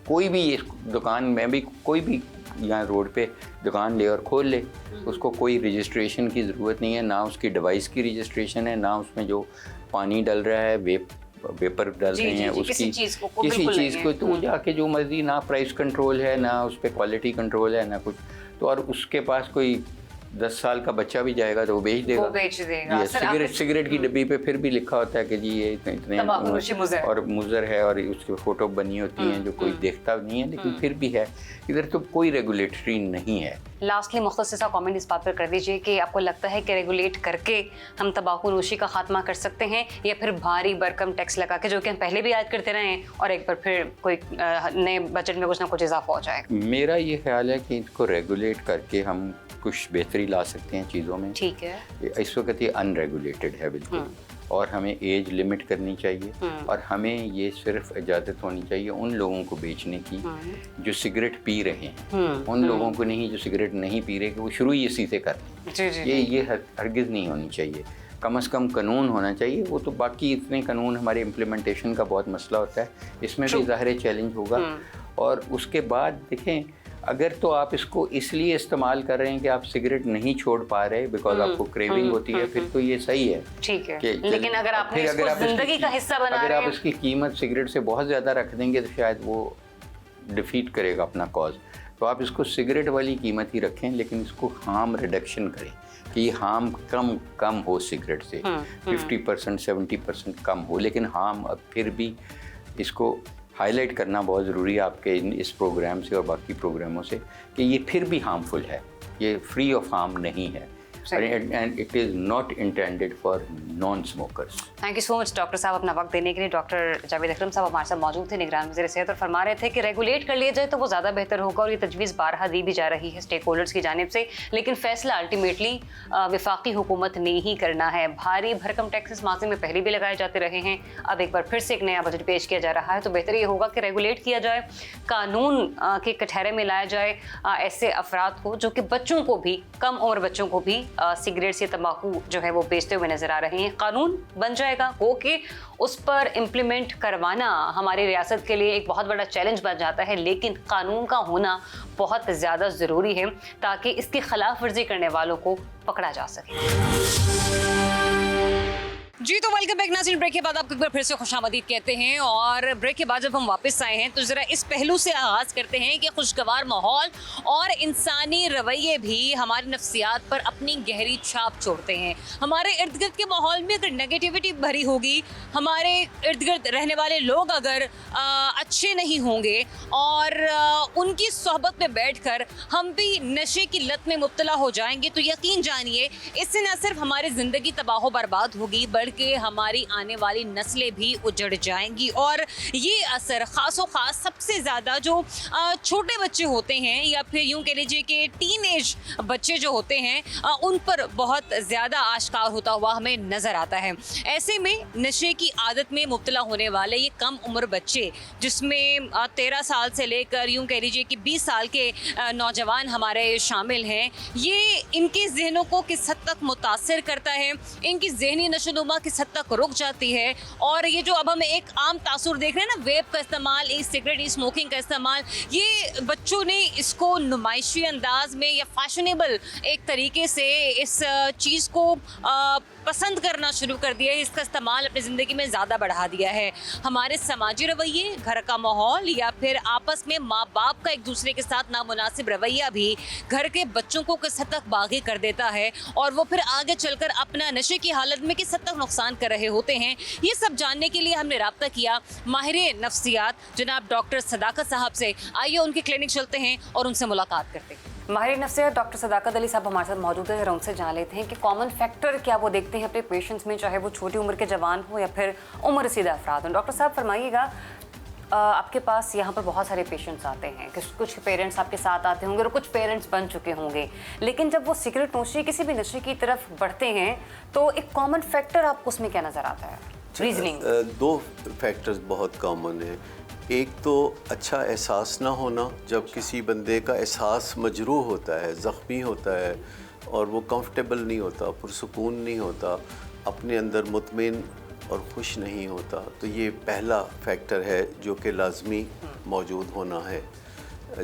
कोई भी इस दुकान में भी कोई भी यहाँ रोड पे दुकान ले और खोल ले, उसको कोई रजिस्ट्रेशन की ज़रूरत नहीं है, ना उसकी डिवाइस की रजिस्ट्रेशन है, ना उसमें जो पानी डल रहा है वेपर डाल रहे हैं उसकी किसी चीज़ को तो जाके जो मर्जी, ना प्राइस कंट्रोल है, ना उस पर क्वालिटी कंट्रोल है, ना कुछ। तो और उसके पास कोई 10 साल का बच्चा भी जाएगा तो वो बेच देगा। सिगरेट की डब्बी पे फिर भी लिखा होता है कि जी ये इतने और मुज़र है, और उसकी फ़ोटो बनी होती हैं जो कोई देखता नहीं है, लेकिन फिर भी है। इधर तो कोई रेगुलेटरी नहीं है। लास्टली मुख्तसर सा कमेंट इस बात पर कर दीजिए कि आपको लगता है कि रेगुलेट करके हम तंबाकू नोशी का खात्मा कर सकते हैं, या फिर भारी भरकम टैक्स लगा के, जो कि हम पहले भी याद करते रहे हैं, और एक बार फिर कोई नए बजट में कुछ ना कुछ इजाफा हो जाएगा? मेरा ये ख्याल है कि इसको रेगुलेट करके हम कुछ बेहतरी ला सकते हैं चीज़ों में। ठीक है। इस वक्त ये अनरेगुलेटेड है बिल्कुल, और हमें एज लिमिट करनी चाहिए, और हमें ये सिर्फ इजाज़त होनी चाहिए उन लोगों को बेचने की जो सिगरेट पी रहे हैं, उन लोगों को नहीं जो सिगरेट नहीं पी रहे, कि वो शुरू ही इसी से कर लें। ये हरगिज़ नहीं होनी चाहिए। कम से कम कानून होना चाहिए। वो तो बाकी इतने कानून हमारे इम्प्लीमेंटेशन का बहुत मसला होता है, इसमें भी ज़ाहिर चैलेंज होगा। और उसके बाद देखें, अगर तो आप इसको इसलिए इस्तेमाल कर रहे हैं कि आप सिगरेट नहीं छोड़ पा रहे बिकॉज आपको क्रेविंग होती है, फिर तो ये सही है, ठीक है। लेकिन अगर आपने इसको जिंदगी का हिस्सा बना अगर रहे आप हैं, इसकी कीमत सिगरेट से बहुत ज़्यादा रख देंगे तो शायद वो डिफीट करेगा अपना कॉज। तो आप इसको सिगरेट वाली कीमत ही रखें, लेकिन इसको हार्म रिडक्शन करें कि ये हार्म कम हो सिगरेट से, 50% 70% कम हो, लेकिन हार्म अब फिर भी इसको हाईलाइट करना बहुत ज़रूरी है आपके इस प्रोग्राम से और बाकी प्रोग्रामों से, कि ये फिर भी हार्मफुल है, ये फ्री ऑफ हार्म नहीं है, and it is not intended for non-smokers. Thank you so much doctor साहब अपना वक्त देने के लिए। डॉक्टर जावेद अकरम साहब हमारे साथ मौजूद थे, निगरान वज़ीर सेहत, और फरमा रहे थे कि रेगुलेट कर लिया जाए तो वो ज़्यादा बेहतर होगा, और ये तजवीज़ बारहा दी भी जा रही है स्टेक होल्डर्स की जानिब से, लेकिन फैसला अल्टीमेटली वफाकी हुकूमत ने ही करना है। भारी भरकम टैक्सेस माजी में पहले भी लगाए जाते रहे हैं, अब एक बार फिर से एक नया बजट पेश किया जा रहा है, तो बेहतर ये होगा कि रेगुलेट किया जाए, कानून के कटहरे में लाया जाए ऐसे अफराद को जो कि बच्चों को भी, कम उम्र बच्चों को भी सिगरेट से तंबाकू जो है वो बेचते हुए नजर आ रहे हैं। कानून बन जाएगा, हो कि उस पर इम्प्लीमेंट करवाना हमारी रियासत के लिए एक बहुत बड़ा चैलेंज बन जाता है, लेकिन कानून का होना बहुत ज़्यादा ज़रूरी है ताकि इसकी खिलाफ वर्जी करने वालों को पकड़ा जा सके। जी तो वेलकम बैक नाज़रीन। ब्रेक के बाद आपको एक बार फिर से खुशामदीद कहते हैं और ब्रेक के बाद जब हम वापस आए हैं तो ज़रा इस पहलू से आगाज़ करते हैं कि खुशगवार माहौल और इंसानी रवैये भी हमारी नफ्सियात पर अपनी गहरी छाप छोड़ते हैं। हमारे इर्द गिर्द के माहौल में अगर नेगेटिविटी भरी होगी, हमारे इर्द गिर्द रहने वाले लोग अगर अच्छे नहीं होंगे और उनकी सोहबत में बैठकर हम भी नशे की लत में मुब्तला हो जाएंगे तो यकीन जानिए इससे न सिर्फ हमारी ज़िंदगी तबाह बर्बाद होगी बल्कि हमारी आने वाली नस्लें भी उजड़ जाएंगी। और ये असर ख़ासो ख़ास सबसे ज़्यादा जो छोटे बच्चे होते हैं या फिर यूँ कह लीजिए कि टीनेज बच्चे जो होते हैं उन पर बहुत ज़्यादा आश्कार होता हुआ हमें नज़र आता है। ऐसे में नशे की आदत में मुब्तला होने वाले ये कम उम्र बच्चे, जिसमें 13 साल से लेकर यूँ कह लीजिए कि 20 साल के नौजवान हमारे शामिल हैं, ये इनके जहनों को किस हद तक मुतासर करता है, इनकी जहनी नशोनुमा किस हद तक रुक जाती है। और ये जो अब हम एक आम तासुर देख रहे हैं ना, वेप का इस्तेमाल, ई सिगरेट, ई स्मोकिंग का इस्तेमाल, ये बच्चों ने इसको नुमाइशी अंदाज में या फैशनेबल एक तरीके से इस चीज़ को पसंद करना शुरू कर दिया है, इसका इस्तेमाल अपनी ज़िंदगी में ज़्यादा बढ़ा दिया है। हमारे समाजी रवैये, घर का माहौल या फिर आपस में माँ बाप का एक दूसरे के साथ नामुनासिब रवैया भी घर के बच्चों को किस हद तक बागी कर देता है और वो फिर आगे चलकर अपना नशे की हालत में किस हद तक नुकसान कर रहे होते हैं। ये सब जानने के लिए हमने रब्ता किया माहिर नफ्सियात जनाब डॉक्टर सदाकत साहब से। आइए उनकी क्लिनिक चलते हैं और उनसे मुलाकात करते हैं। माहिर नफ्सियात डॉक्टर सदाकत अली साहब हमारे साथ मौजूद है। उनसे जान लेते हैं कि कॉमन फैक्टर क्या वो देखते हैं अपने पेशेंट्स में, चाहे वो छोटी उम्र के जवान हो या फिर उम्र रसीदा अफराद हो। डॉक्टर साहब फरमाइएगा, आपके पास यहाँ पर बहुत सारे पेशेंट्स आते हैं, कुछ पेरेंट्स आपके साथ आते होंगे और कुछ पेरेंट्स बन चुके होंगे, लेकिन जब वो सिगरेट नोशी किसी भी नशे की तरफ बढ़ते हैं तो एक कॉमन फैक्टर आपको उसमें क्या नज़र आता है? रीजनिंग। दो फैक्टर्स बहुत कॉमन है। एक तो अच्छा एहसास ना होना, जब किसी बंदे का एहसास मजरूह होता है, ज़ख्मी होता है और वो कंफर्टेबल नहीं होता, पुरसुकून नहीं होता, अपने अंदर मुतमिन और खुश नहीं होता, तो ये पहला फैक्टर है जो कि लाजमी मौजूद होना है।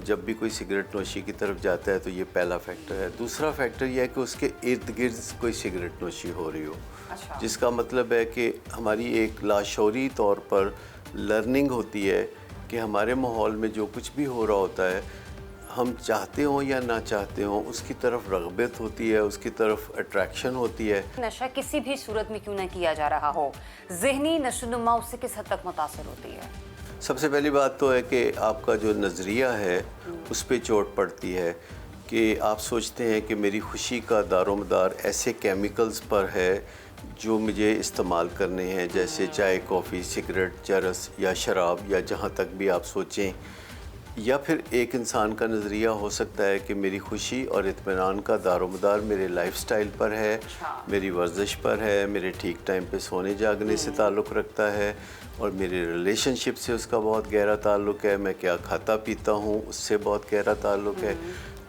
जब भी कोई सिगरेट नोशी की तरफ जाता है तो ये पहला फैक्टर है। दूसरा फैक्टर यह है कि उसके इर्द गिर्द कोई सिगरेट नोशी हो रही हो। अच्छा। जिसका मतलब है कि हमारी एक लाशौरी तौर पर लर्निंग होती है कि हमारे माहौल में जो कुछ भी हो रहा होता है, हम चाहते हों या ना चाहते हों, उसकी तरफ रग़बत होती है, उसकी तरफ अट्रैक्शन होती है। नशा किसी भी सूरत में क्यों ना किया जा रहा हो, ज़हनी नशोनुमा उससे किस हद तक मुतासर होती है? सबसे पहली बात तो है कि आपका जो नज़रिया है उस पर चोट पड़ती है कि आप सोचते हैं कि मेरी खुशी का दारोमदार ऐसे केमिकल्स पर है जो मुझे इस्तेमाल करने हैं, जैसे चाय, कॉफ़ी, सिगरेट, चरस या शराब, या जहाँ तक भी आप सोचें। या फिर एक इंसान का नज़रिया हो सकता है कि मेरी खुशी और इत्मीनान का दारोमदार मेरे लाइफस्टाइल पर है, मेरी वर्जिश पर है, मेरे ठीक टाइम पे सोने जागने से ताल्लुक़ रखता है और मेरे रिलेशनशिप से उसका बहुत गहरा ताल्लुक़ है, मैं क्या खाता पीता हूँ उससे बहुत गहरा ताल्लुक़ है।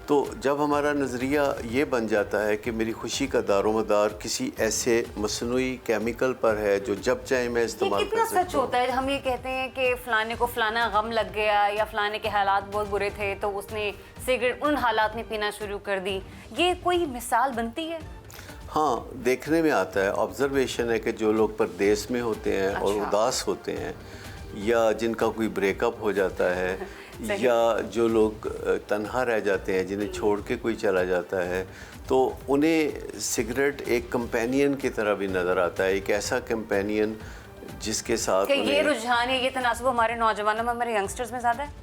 तो जब हमारा नज़रिया ये बन जाता है कि मेरी खुशी का दारोमदार किसी ऐसे मसनूई केमिकल पर है जो जब चाहे मैं इस्तेमाल कर सकता हूँ। सच होता है, हम ये कहते हैं कि फ़लाने को फ़लाना गम लग गया या फ़लाने के हालात बहुत बुरे थे तो उसने सिगरेट उन हालात में पीना शुरू कर दी, ये कोई मिसाल बनती है? हाँ, देखने में आता है, ऑब्जर्वेशन है कि जो लोग परदेश में होते हैं और उदास होते हैं, या जिनका कोई ब्रेकअप हो जाता है या जो लोग तन्हा रह जाते हैं, जिन्हें छोड़ के कोई चला जाता है, तो उन्हें सिगरेट एक कंपेनियन की तरह भी नज़र आता है, एक ऐसा कंपेनियन जिसके साथ ये रुझान है, ये तनासुब हमारे नौजवानों में, हमारे यंगस्टर्स में ज़्यादा है,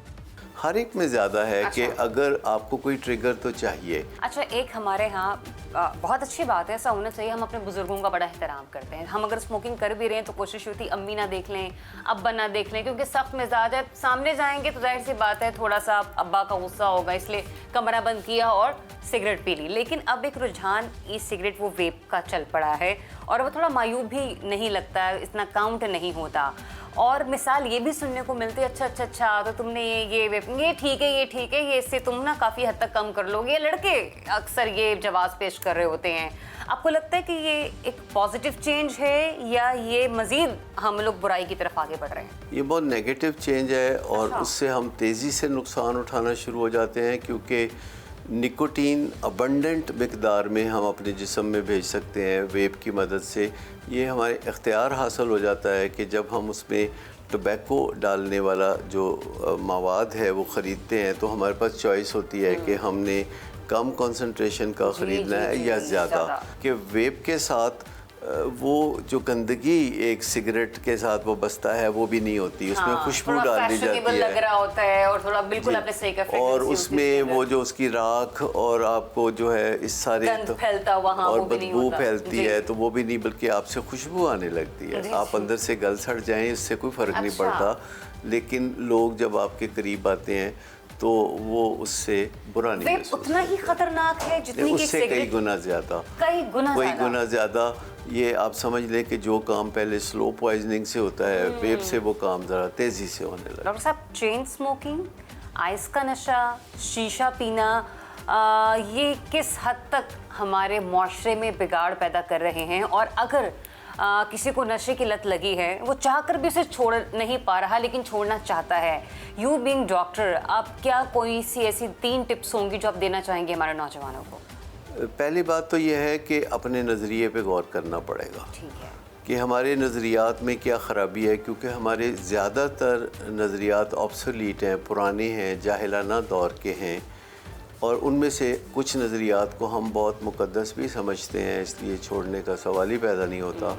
हर एक में ज़्यादा है। कि अगर आपको कोई ट्रिगर तो चाहिए। अच्छा, एक हमारे यहाँ बहुत अच्छी बात है, ऐसा होना चाहिए, हम अपने बुजुर्गों का बड़ा एहतराम करते हैं। हम अगर स्मोकिंग कर भी रहे हैं तो कोशिश होती अम्मी ना देख लें, अब्बा ना देख लें, क्योंकि सख्त मिजाज है, सामने जाएंगे तो जाहिर सी बात है थोड़ा सा अब्बा का गुस्सा होगा, इसलिए कमरा बंद किया और सिगरेट पी ली। लेकिन अब एक रुझान ई सिगरेट वो वेप का चल पड़ा है और वो थोड़ा मायूब भी नहीं लगता है, इतना काउंट नहीं होता। और मिसाल ये भी सुनने को मिलती है, अच्छा तो तुमने ये वेपिंग, ये ठीक है, ये इससे तुम ना काफ़ी हद तक कम कर लोगे। लड़के अक्सर ये जवाब पेश कर रहे होते हैं। आपको लगता है कि ये एक पॉजिटिव चेंज है या ये मज़ीद हम लोग बुराई की तरफ आगे बढ़ रहे हैं? ये बहुत नेगेटिव चेंज है और उससे हम तेज़ी से नुकसान उठाना शुरू हो जाते हैं, क्योंकि निकोटीन अबंडेंट मिकदार में हम अपने जिस्म में भेज सकते हैं वेप की मदद से। ये हमारे इख्तियार हासिल हो जाता है कि जब हम उसमें टोबैको डालने वाला जो मवाद है वो ख़रीदते हैं तो हमारे पास चॉइस होती है कि हमने कम कंसंट्रेशन का ख़रीदना है या ज़्यादा। कि वेप के साथ वो जो गंदगी एक सिगरेट के साथ वो बसता है वो भी नहीं होती, उसमें खुशबू डाल दी जाती लग रहा होता है और थोड़ा बिल्कुल आपने सही कहा, और उसमें वो जो उसकी राख और आपको जो है इस सारे फैलता वहाँ और वो भी नहीं बदबू होता। फैलती है तो वो भी नहीं, बल्कि आपसे खुशबू आने लगती है। आप अंदर से गल सड़ जाएं इससे कोई फ़र्क नहीं पड़ता, लेकिन लोग जब आपके करीब आते हैं तो वो उससे बुरा नहीं महसूस उतना ही खतरनाक है जितनी कि उससे कई गुना ज़्यादा, कई गुना ज़्यादा। ये आप समझ लें कि जो काम पहले स्लो पॉइजनिंग से होता है, वेप से वो काम ज़रा तेज़ी से होने लगा। डॉक्टर साहब, चेन स्मोकिंग, आइस का नशा, शीशा पीना, ये किस हद तक हमारे माशरे में बिगाड़ पैदा कर रहे हैं? और अगर किसी को नशे की लत लगी है, वो चाहकर भी उसे छोड़ नहीं पा रहा लेकिन छोड़ना चाहता है, यू बीइंग डॉक्टर, आप क्या कोई सी ऐसी 3 टिप्स होंगी जो आप देना चाहेंगे हमारे नौजवानों को? पहली बात तो यह है कि अपने नज़रिए पे गौर करना पड़ेगा। ठीक है कि हमारे नज़रियात में क्या ख़राबी है, क्योंकि हमारे ज़्यादातर नज़रियात ऑब्सोलीट हैं, पुराने हैं, जाहिलाना दौर के हैं, और उनमें से कुछ नज़रियात को हम बहुत मुक़द्दस भी समझते हैं, इसलिए छोड़ने का सवाल ही पैदा नहीं होता।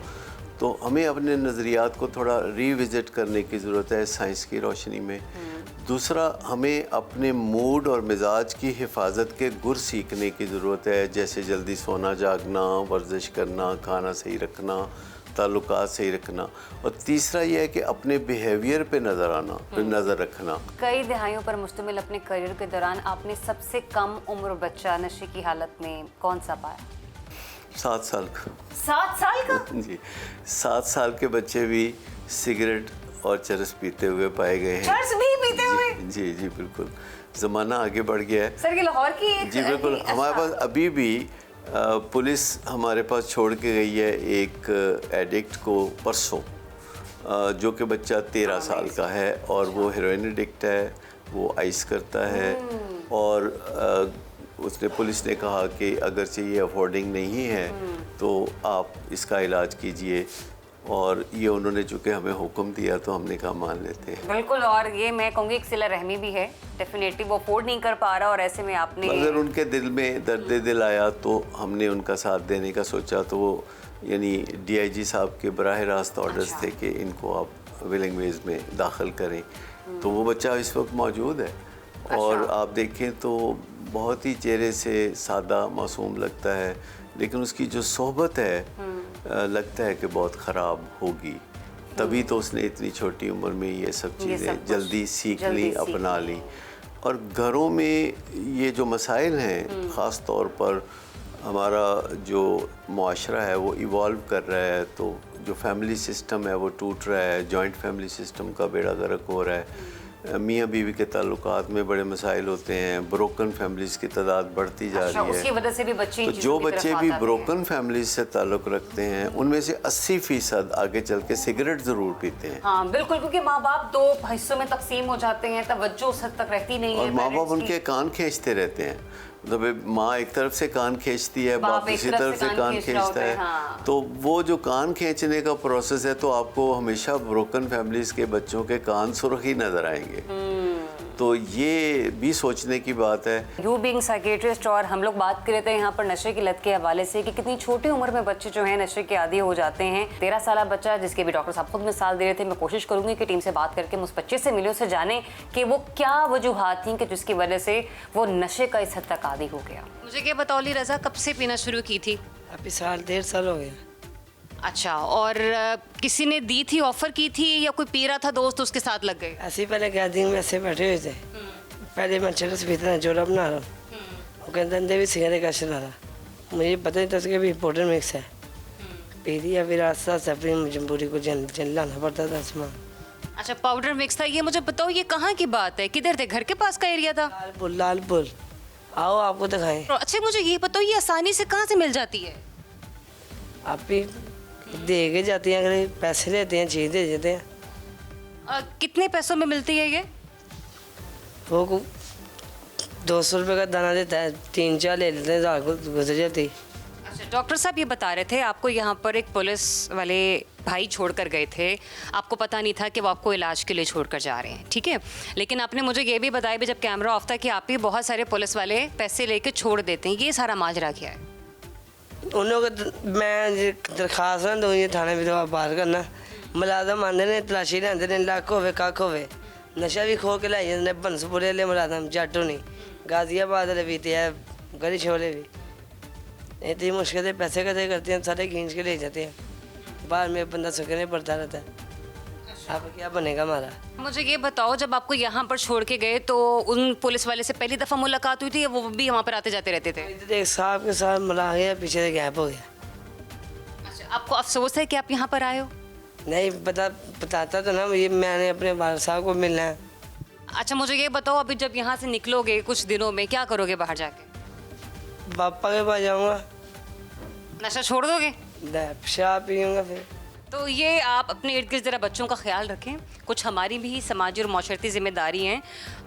तो हमें अपने नज़रियात को थोड़ा रिविज़िट करने की ज़रूरत है साइंस की रोशनी में। दूसरा, हमें अपने मूड और मिजाज की हिफाजत के गुर सीखने की ज़रूरत है, जैसे जल्दी सोना जागना, वर्जिश करना, खाना सही रखना, ताल्लुकात सही रखना। और तीसरा यह है कि अपने बिहेवियर पे नज़र रखना। कई दिहाइयों पर मुश्तमिल अपने करियर के दौरान आपने सबसे कम उम्र बच्चा नशे की हालत में कौन सा पाया? 7 साल का। 7 साल का? जी, 7 साल के बच्चे भी सिगरेट और चरस पीते हुए पाए गए हैं। चरस भी पीते हुए? जी जी बिल्कुल, ज़माना आगे बढ़ गया है सर। ये लाहौर की एक जी बिल्कुल। हमारे पास अभी भी पुलिस हमारे पास छोड़ के गई है एक एडिक्ट को परसों, जो कि बच्चा 13 साल का है और वो हेरोइन एडिक्ट है, वो आइस करता है। और उसने पुलिस ने कहा कि अगर से ये अफोर्डिंग नहीं है तो आप इसका इलाज कीजिए, और ये उन्होंने चूँकि हमें हुक्म दिया तो हमने कहा मान लेते हैं। बिल्कुल, और ये मैं कहूँगी एक सिला रहमी भी है, डेफिनेटली वो अफोर्ड नहीं कर पा रहा और ऐसे में आपने अगर उनके दिल में दर्द दिल आया तो हमने उनका साथ देने का सोचा। तो वो यानी DIG साहब के बराह रास्त ऑर्डर्स थे कि इनको आप विलिंग वेज में दाखिल करें। तो वो बच्चा इस वक्त मौजूद है और आप देखें तो बहुत ही चेहरे से सादा मासूम लगता है, लेकिन उसकी जो सोहबत है लगता है कि बहुत ख़राब होगी। तभी तो उसने इतनी छोटी उम्र में ये सब चीज़ें जल्दी सीख ली, अपना ली। और घरों में ये जो मसाइल हैं, ख़ास तौर पर हमारा जो मुआशरा है वो इवॉल्व कर रहा है, तो जो फैमिली सिस्टम है वो टूट रहा है, जॉइंट फैमिली सिस्टम का बेड़ा गर्क हो रहा है, मियाँ बीवी के ताल्लुकात में बड़े मसाइल होते हैं, ब्रोकन फैमिलीज़ की तादाद बढ़ती जा रही है। उसकी वजह से भी बच्चे तो जो बच्चे भी ब्रोकन फैमिलीज से ताल्लुक़ रखते हैं उनमें से 80% आगे चल के सिगरेट ज़रूर पीते हैं। हाँ बिल्कुल, क्योंकि माँ बाप 2 हिस्सों में तकसीम हो जाते हैं, तवज्जो उस हद तक रहती नहीं है और माँ बाप उनके कान खींचते रहते हैं। मतलब माँ एक तरफ से कान खींचती है, बाप दूसरी तरफ से कान खींचता है। हाँ। तो वो जो कान खींचने का प्रोसेस है, तो आपको हमेशा ब्रोकन फैमिलीज़ के बच्चों के कान सुर्ख ही नज़र आएंगे। तो ये भी सोचने की बात है। यू बीइंग साइकियाट्रिस्ट, और हम लोग बात कर रहे थे यहाँ पर नशे की लत के हवाले से कि कितनी छोटी उम्र में बच्चे जो हैं नशे के आदी हो जाते हैं। 13 साल बच्चा, जिसके भी डॉक्टर साहब खुद मिसाल दे रहे थे। मैं कोशिश करूंगी कि टीम से बात करके उस बच्चे से मिले, उसे जाने कि वो क्या वजूहात थी कि जिसकी वजह से वो नशे का इस हद तक आदी हो गया। मुझे क्या बताओ रज़ा, कब से पीना शुरू की थी? अभी 1.5 साल हो गया। अच्छा, और किसी ने दी थी, ऑफर की थी, या कोई पी रहा था दोस्त उसके साथ लग गए? ऐसे ही पहले गैदरिंग में ऐसे बैठे हुए थे। पहले मैं चरस पीता था, जोड़ा बना रहा हूँ, वो कहते अंदर भी सिगरेट का चला रहा। मुझे पता नहीं था उसके भी पाउडर मिक्स है। पी दिया, फिर आस्ता आस्ता अपनी मजबूरी को लाना पड़ता था सामान। अच्छा, पाउडर मिक्स था। ये मुझे बताओ, ये कहाँ की बात है? किधर थे? घर के पास का एरिया था? लालपुर। आओ आपको दिखाएं। अच्छा, मुझे ये बताओ, ये आसानी से कहाँ से मिल जाती है? आप भी दे के जाती हैं, अगर पैसे लेते हैं चीज़ दे देते हैं। कितने पैसों में मिलती है ये? वो 200 रुपये का दाना देता है, 3-4 ले लेते हैं, रात को गुजर जाती। अच्छा डॉक्टर साहब ये बता रहे थे आपको यहाँ पर एक पुलिस वाले भाई छोड़कर गए थे, आपको पता नहीं था कि वो आपको इलाज के लिए छोड़कर जा रहे हैं, ठीक है, लेकिन आपने मुझे ये भी बताया भी जब कैमरा ऑफ था कि आप ही बहुत सारे पुलिस वाले पैसे लेके छोड़ देते हैं, ये सारा माजरा क्या है? उन लोगों को मैं दरखास्त ना दूँ थाने भी तो बाहर करना, मुलाजम आते ने तलाशी लेंदे ने, लक्ख होवे कक्ख होवे, नशा भी खो के लाई जाते बंसपुरे वाले मुलाजम, जाटू नहीं, गाजियाबाद वाले भी थे, गली छोले भी, इतनी मुश्किल से पैसे कदे करते हैं, सारे खींच के ले जाते हैं, बाहर में बंदा सुखने पड़ता रहता है। अब क्या बनेगा हमारा? मुझे ये बताओ जब आपको यहाँ पर छोड़ के गए तो उन पुलिस वाले से पहली दफ़ा मुलाकात हुई थी या वो भी वहाँ पर आते जाते रहते थे? इधर एक साहब के साथ मिला गया, पीछे से गैप हो गया। अच्छा आपको अफसोस है कि आप यहाँ पर आए हो? नहीं बताता तो ना, ये मैंने अपने वाल साहब को मिलना है। अच्छा मुझे ये बताओ अभी जब यहाँ से निकलोगे कुछ दिनों में क्या करोगे बाहर जाके? पापा के पास जाऊँगा। नशा छोड़ दोगे? शराब पीऊँगा फिर। तो ये आप अपने इर्द गिर्द ज़रा बच्चों का ख्याल रखें, कुछ हमारी भी समाजी और माशरती जिम्मेदारी हैं।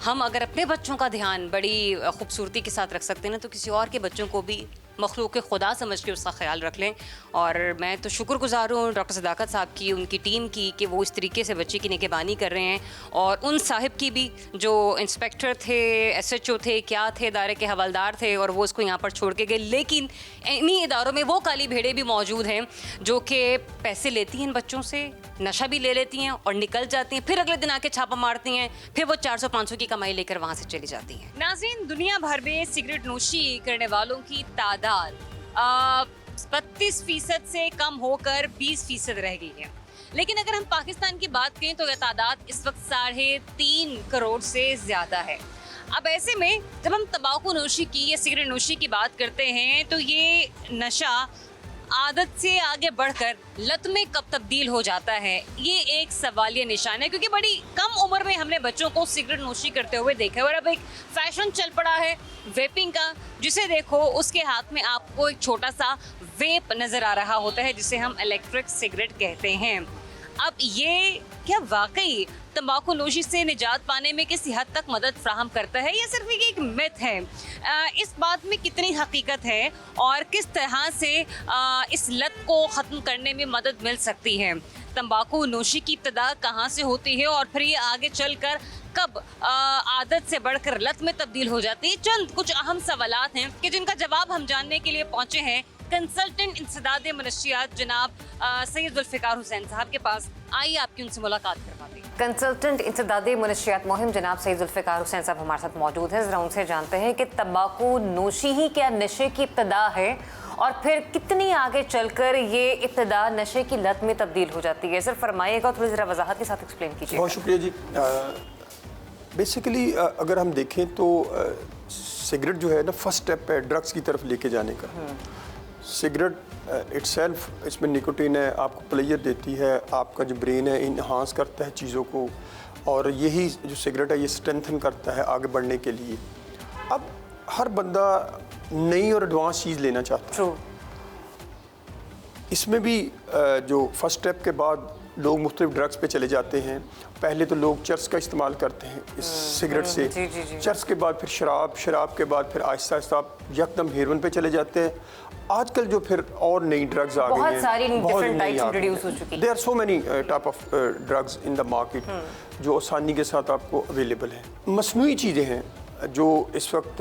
हम अगर अपने बच्चों का ध्यान बड़ी खूबसूरती के साथ रख सकते हैं ना, तो किसी और के बच्चों को भी मखलूक खुदा समझ के उसका ख्याल रख लें। और मैं तो शुक्रगुजार हूँ डॉक्टर सदाकत साहब की, उनकी टीम की, कि वो इस तरीके से बच्चे की निगहबानी कर रहे हैं, और उन साहिब की भी जो इंस्पेक्टर थे, SHO थे, क्या थे, इदारे के हवलदार थे, और वो इसको यहाँ पर छोड़ के गए। लेकिन इन्हीं इदारों में वो काली भेड़ें भी मौजूद हैं जो कि पैसे लेती हैं बच्चों से, नशा भी ले लेती हैं और निकल जाती हैं, फिर अगले दिन आके छापा मारती हैं, फिर वो 400-500 की कमाई लेकर वहाँ से चली जाती हैं। नाज़रीन, दुनिया भर में सिगरेट नोशी करने वालों की तादाद 32% से कम होकर 20% रह गई है। लेकिन अगर हम पाकिस्तान की बात करें तो यह तादाद इस वक्त 3.5 करोड़ से ज़्यादा है। अब ऐसे में जब हम तंबाकू नोशी की या सिगरेट नोशी की बात करते हैं तो ये नशा आदत से आगे बढ़कर लत में कब तब्दील हो जाता है, ये एक सवालिया निशान है, क्योंकि बड़ी कम उम्र में हमने बच्चों को सिगरेट नोशी करते हुए देखा है। और अब एक फैशन चल पड़ा है वेपिंग का, जिसे देखो उसके हाथ में आपको एक छोटा सा वेप नज़र आ रहा होता है जिसे हम इलेक्ट्रिक सिगरेट कहते हैं। अब ये क्या वाकई तंबाकू नोशी से निजात पाने में किसी हद तक मदद फ्राहम करता है या सिर्फ एक मिथ है? इस बात में कितनी हकीकत है और किस तरह से इस लत को ख़त्म करने में मदद मिल सकती है? तंबाकू नोशी की इब्तिदा कहाँ से होती है और फिर ये आगे चलकर कब आदत से बढ़कर लत में तब्दील हो जाती है? चंद कुछ अहम सवालात हैं कि जिनका जवाब हम जानने के लिए पहुँचे हैं कंसल्टेंट इंसदाद मनशियात जनाब सैयद जुल्फ़िकार हुसैन साहब के पास। आइए आपकी उनसे मुलाकात करवाते हैं। कंसल्टेंट इंसदाद मनशियात मुहिम जनाब सैयद जुल्फ़िकार हुसैन साहब हमारे साथ मौजूद हैं। ज़रा उनसे जानते हैं कि तंबाकू नोशी ही क्या नशे की इब्तिदा है और फिर कितनी आगे चलकर ये इब्तिदा नशे की लत में तब्दील हो जाती है? सर फरमाइएगा, थोड़ी ज़रा वजाहत के साथ एक्सप्लेन कीजिए। बहुत शुक्रिया जी। बेसिकली अगर हम देखें तो सिगरेट जो है ना फर्स्ट स्टेप है ड्रग्स की तरफ लेके जाने का। सिगरेट इटसेल्फ इसमें निकोटीन है, आपको प्लेजर देती है, आपका जो ब्रेन है इन्हांस करता है चीज़ों को, और यही जो सिगरेट है ये स्ट्रेंथन करता है आगे बढ़ने के लिए। अब हर बंदा नई और एडवांस चीज़ लेना चाहता है। इसमें भी जो फर्स्ट स्टेप के बाद लोग मुख्तलिफ ड्रग्स पे चले जाते हैं। पहले तो लोग चर्स का इस्तेमाल करते हैं इस सिगरेट से, चर्स के बाद फिर शराब के बाद फिर आहिस्ता आहिस्ता आप यकदम हेरोइन पे चले जाते हैं। आजकल जो फिर और नई ड्रग्स आ गई हैं, बहुत नई आ गई हैं। There are so many type of drugs in the market जो आसानी के साथ आपको अवेलेबल है। मसनूई चीज़ें हैं जो इस वक्त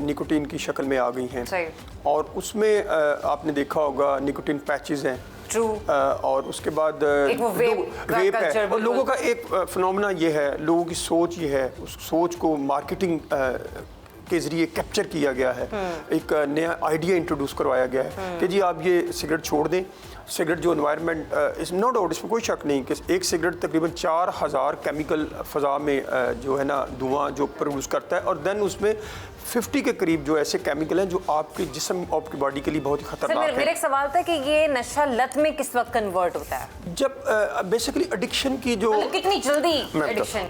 निकोटीन की शक्ल में आ गई हैं, और उसमें आपने देखा होगा निकोटीन पैचेस हैं। और उसके बाद वेप है। और लोगों का एक फिनोमेना ये है, लोगों की सोच ये है, उस सोच को मार्केटिंग के ज़रिए कैप्चर किया गया है। एक नया आइडिया इंट्रोड्यूस करवाया गया है कि जी आप ये सिगरेट छोड़ दें। सिगरेट जो एनवायरनमेंट इस नो डाउट, इसमें कोई शक नहीं कि एक सिगरेट तकरीबन 4000 केमिकल फ़ज़ा में जो है ना धुआं जो प्रोड्यूस करता है, और देन उसमें 50 के करीब जो ऐसे केमिकल हैं जो आपके जिस्म, आपकी बॉडी के लिए बहुत ही खतरनाक है। मेरा एक सवाल था कि ये नशा लत में किस वक्त कन्वर्ट होता है? जब बेसिकली एडिक्शन की जो कितनी जल्दी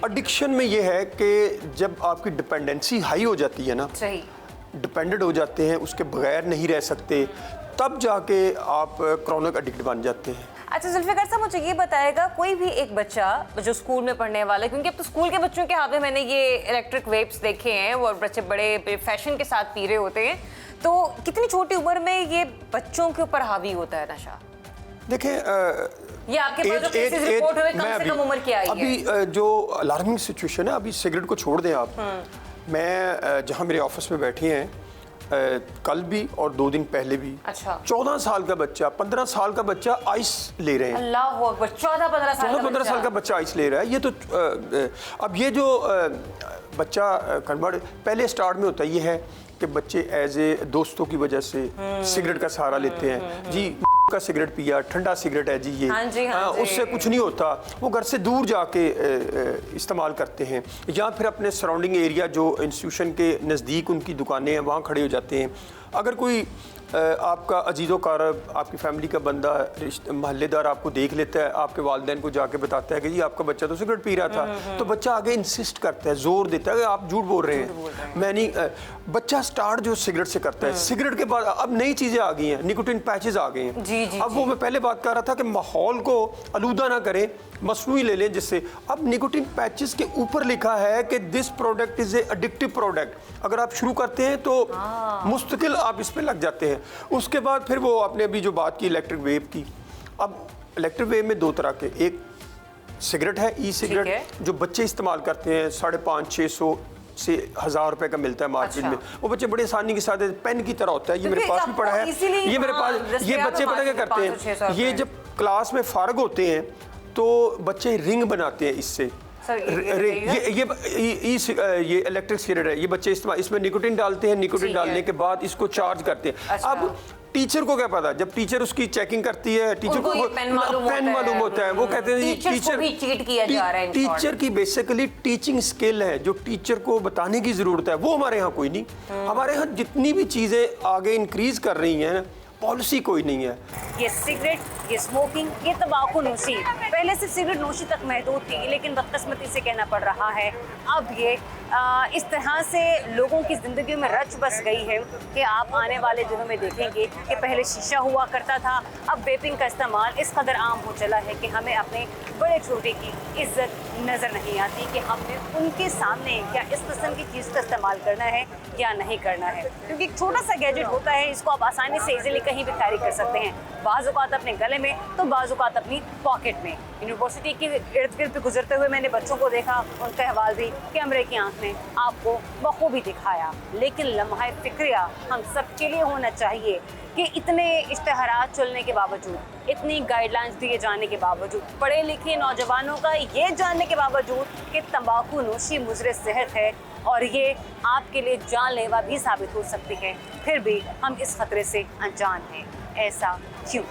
एडिक्शन में ये है कि जब आपकी डिपेंडेंसी हाई हो जाती है ना, डिपेंडेंट हो जाते हैं, उसके बगैर नहीं रह सकते, तब जाके आप क्रॉनिक एडिक्ट बन जाते हैं। अच्छा जुल्फिकार साहब, मुझे ये बताएगा, कोई भी एक बच्चा जो स्कूल में पढ़ने वाला है, क्योंकि अब तो स्कूल के बच्चों के हाथ में मैंने ये इलेक्ट्रिक वेप्स देखे हैं और बच्चे बड़े फैशन के साथ पी रहे होते हैं, तो कितनी छोटी उम्र में ये बच्चों के ऊपर हावी होता है नशा? देखें, ये आपके पास जो केसेस रिपोर्ट हुए कम से कम उम्र की आई है? अभी जो अलार्मिंग सिचुएशन है, अभी सिगरेट को छोड़ दें आप, मैं जहाँ मेरे ऑफिस में बैठी हैं, कल भी और 2 दिन पहले भी, अच्छा, 14 साल का बच्चा, 15 साल का बच्चा आइस ले रहे हैं। अल्लाह अकबर, 14-15 साल का बच्चा आइस ले रहा है। ये तो अब ये जो बच्चा कन्वर्ट पहले स्टार्ट में होता है, ये है कि बच्चे एज ए दोस्तों की वजह से सिगरेट का सहारा लेते हैं। जी का सिगरेट पिया, ठंडा सिगरेट है जी, ये हाँ जी, उससे कुछ नहीं होता, वो घर से दूर जाके इस्तेमाल करते हैं, या फिर अपने सराउंडिंग एरिया जो इंस्टीट्यूशन के नज़दीक उनकी दुकानें हैं वहाँ खड़े हो जाते हैं। अगर कोई आपका अजीज़ो कारब, आपकी फैमिली का बंदा, महल्लेदार आपको देख लेता है, आपके वालिदैन को जाके बताता है कि जी आपका बच्चा तो सिगरेट पी रहा था, तो बच्चा आगे इंसिस्ट करता है, जोर देता है कि आप झूठ बोल रहे हैं, मैं नहीं। बच्चा स्टार्ट जो सिगरेट से करता है, सिगरेट के बाद अब नई चीज़ें आ गई हैं, निकोटिन पैचेस आ गए हैं। अब वो मैं पहले बात कर रहा था कि माहौल को आलूदा ना करें, मसनूई ले लें, जिससे अब निकोटिन पैचेस के ऊपर लिखा है कि this product is a addictive product. अगर आप शुरू करते हैं तो मुस्तकिल आप इस पे लग जाते हैं। उसके बाद फिर वो आपने अभी जो बात की इलेक्ट्रिक वेव की, अब इलेक्ट्रिक वेव में 2 तरह के, एक सिगरेट है, ई सिगरेट, जो बच्चे इस्तेमाल करते हैं, 550-600 से 1000 रुपए का मिलता है मार्केट में। वो बच्चे बड़े आसानी के साथ, पेन की तरह होता है, ये मेरे पास भी पड़ा है, ये मेरे पास, ये बच्चे पता क्या करते हैं, ये जब क्लास में फारग होते हैं तो बच्चे रिंग बनाते हैं इससे। ये इलेक्ट्रिक सिगरेट है, ये बच्चे इसमें निकोटिन डालते हैं, निकोटिन डालने के बाद इसको चार्ज करते हैं। अब टीचर को क्या पता, जब टीचर उसकी चेकिंग करती है, टीचर को पेन मालूम होता है, वो कहते हैं टीचर की बेसिकली टीचिंग स्किल है, जो टीचर को बताने की जरूरत है, वो हमारे यहाँ कोई नहीं। हमारे यहाँ जितनी भी चीजें आगे इंक्रीज कर रही हैं, पॉलिसी कोई नहीं है। ये सिगरेट, ये स्मोकिंग, ये तंबाकू नोशी पहले सिर्फ सिगरेट नोशी तक महदूद थी, लेकिन बदकिस्मती से कहना पड़ रहा है अब ये इस तरह से लोगों की ज़िंदगी में रच बस गई है कि आप आने वाले दिनों में देखेंगे कि पहले शीशा हुआ करता था, अब वेपिंग का इस्तेमाल इस कदर आम हो चला है कि हमें अपने बड़े छोटे की इज्जत नज़र नहीं आती कि हमने उनके सामने क्या इस किस्म की चीज़ का इस्तेमाल करना है या नहीं करना है। क्योंकि एक छोटा सा गैजेट होता है, इसको आप आसानी से इजीली कहीं भी कैरी कर सकते हैं, बाज़ औक़ात अपने गले में तो बाज़ औक़ात अपनी पॉकेट में। यूनिवर्सिटी के इर्द गिर्द पे गुजरते हुए मैंने बच्चों को देखा, उनका अहवाल भी कैमरे की आंख में आपको बखूबी दिखाया। लेकिन लम्हा फ़िक्रिया हम सबके लिए होना चाहिए कि इतने इश्तहारात चलने के बावजूद, इतनी गाइडलाइंस दिए जाने के बावजूद, पढ़े लिखे नौजवानों का ये जानने के बावजूद कि तंबाकू नोशी मुज़र सेहत है और ये आपके लिए जानलेवा भी साबित हो सकती है, फिर भी हम इस खतरे से अनजान हैं। ऐसा क्यों?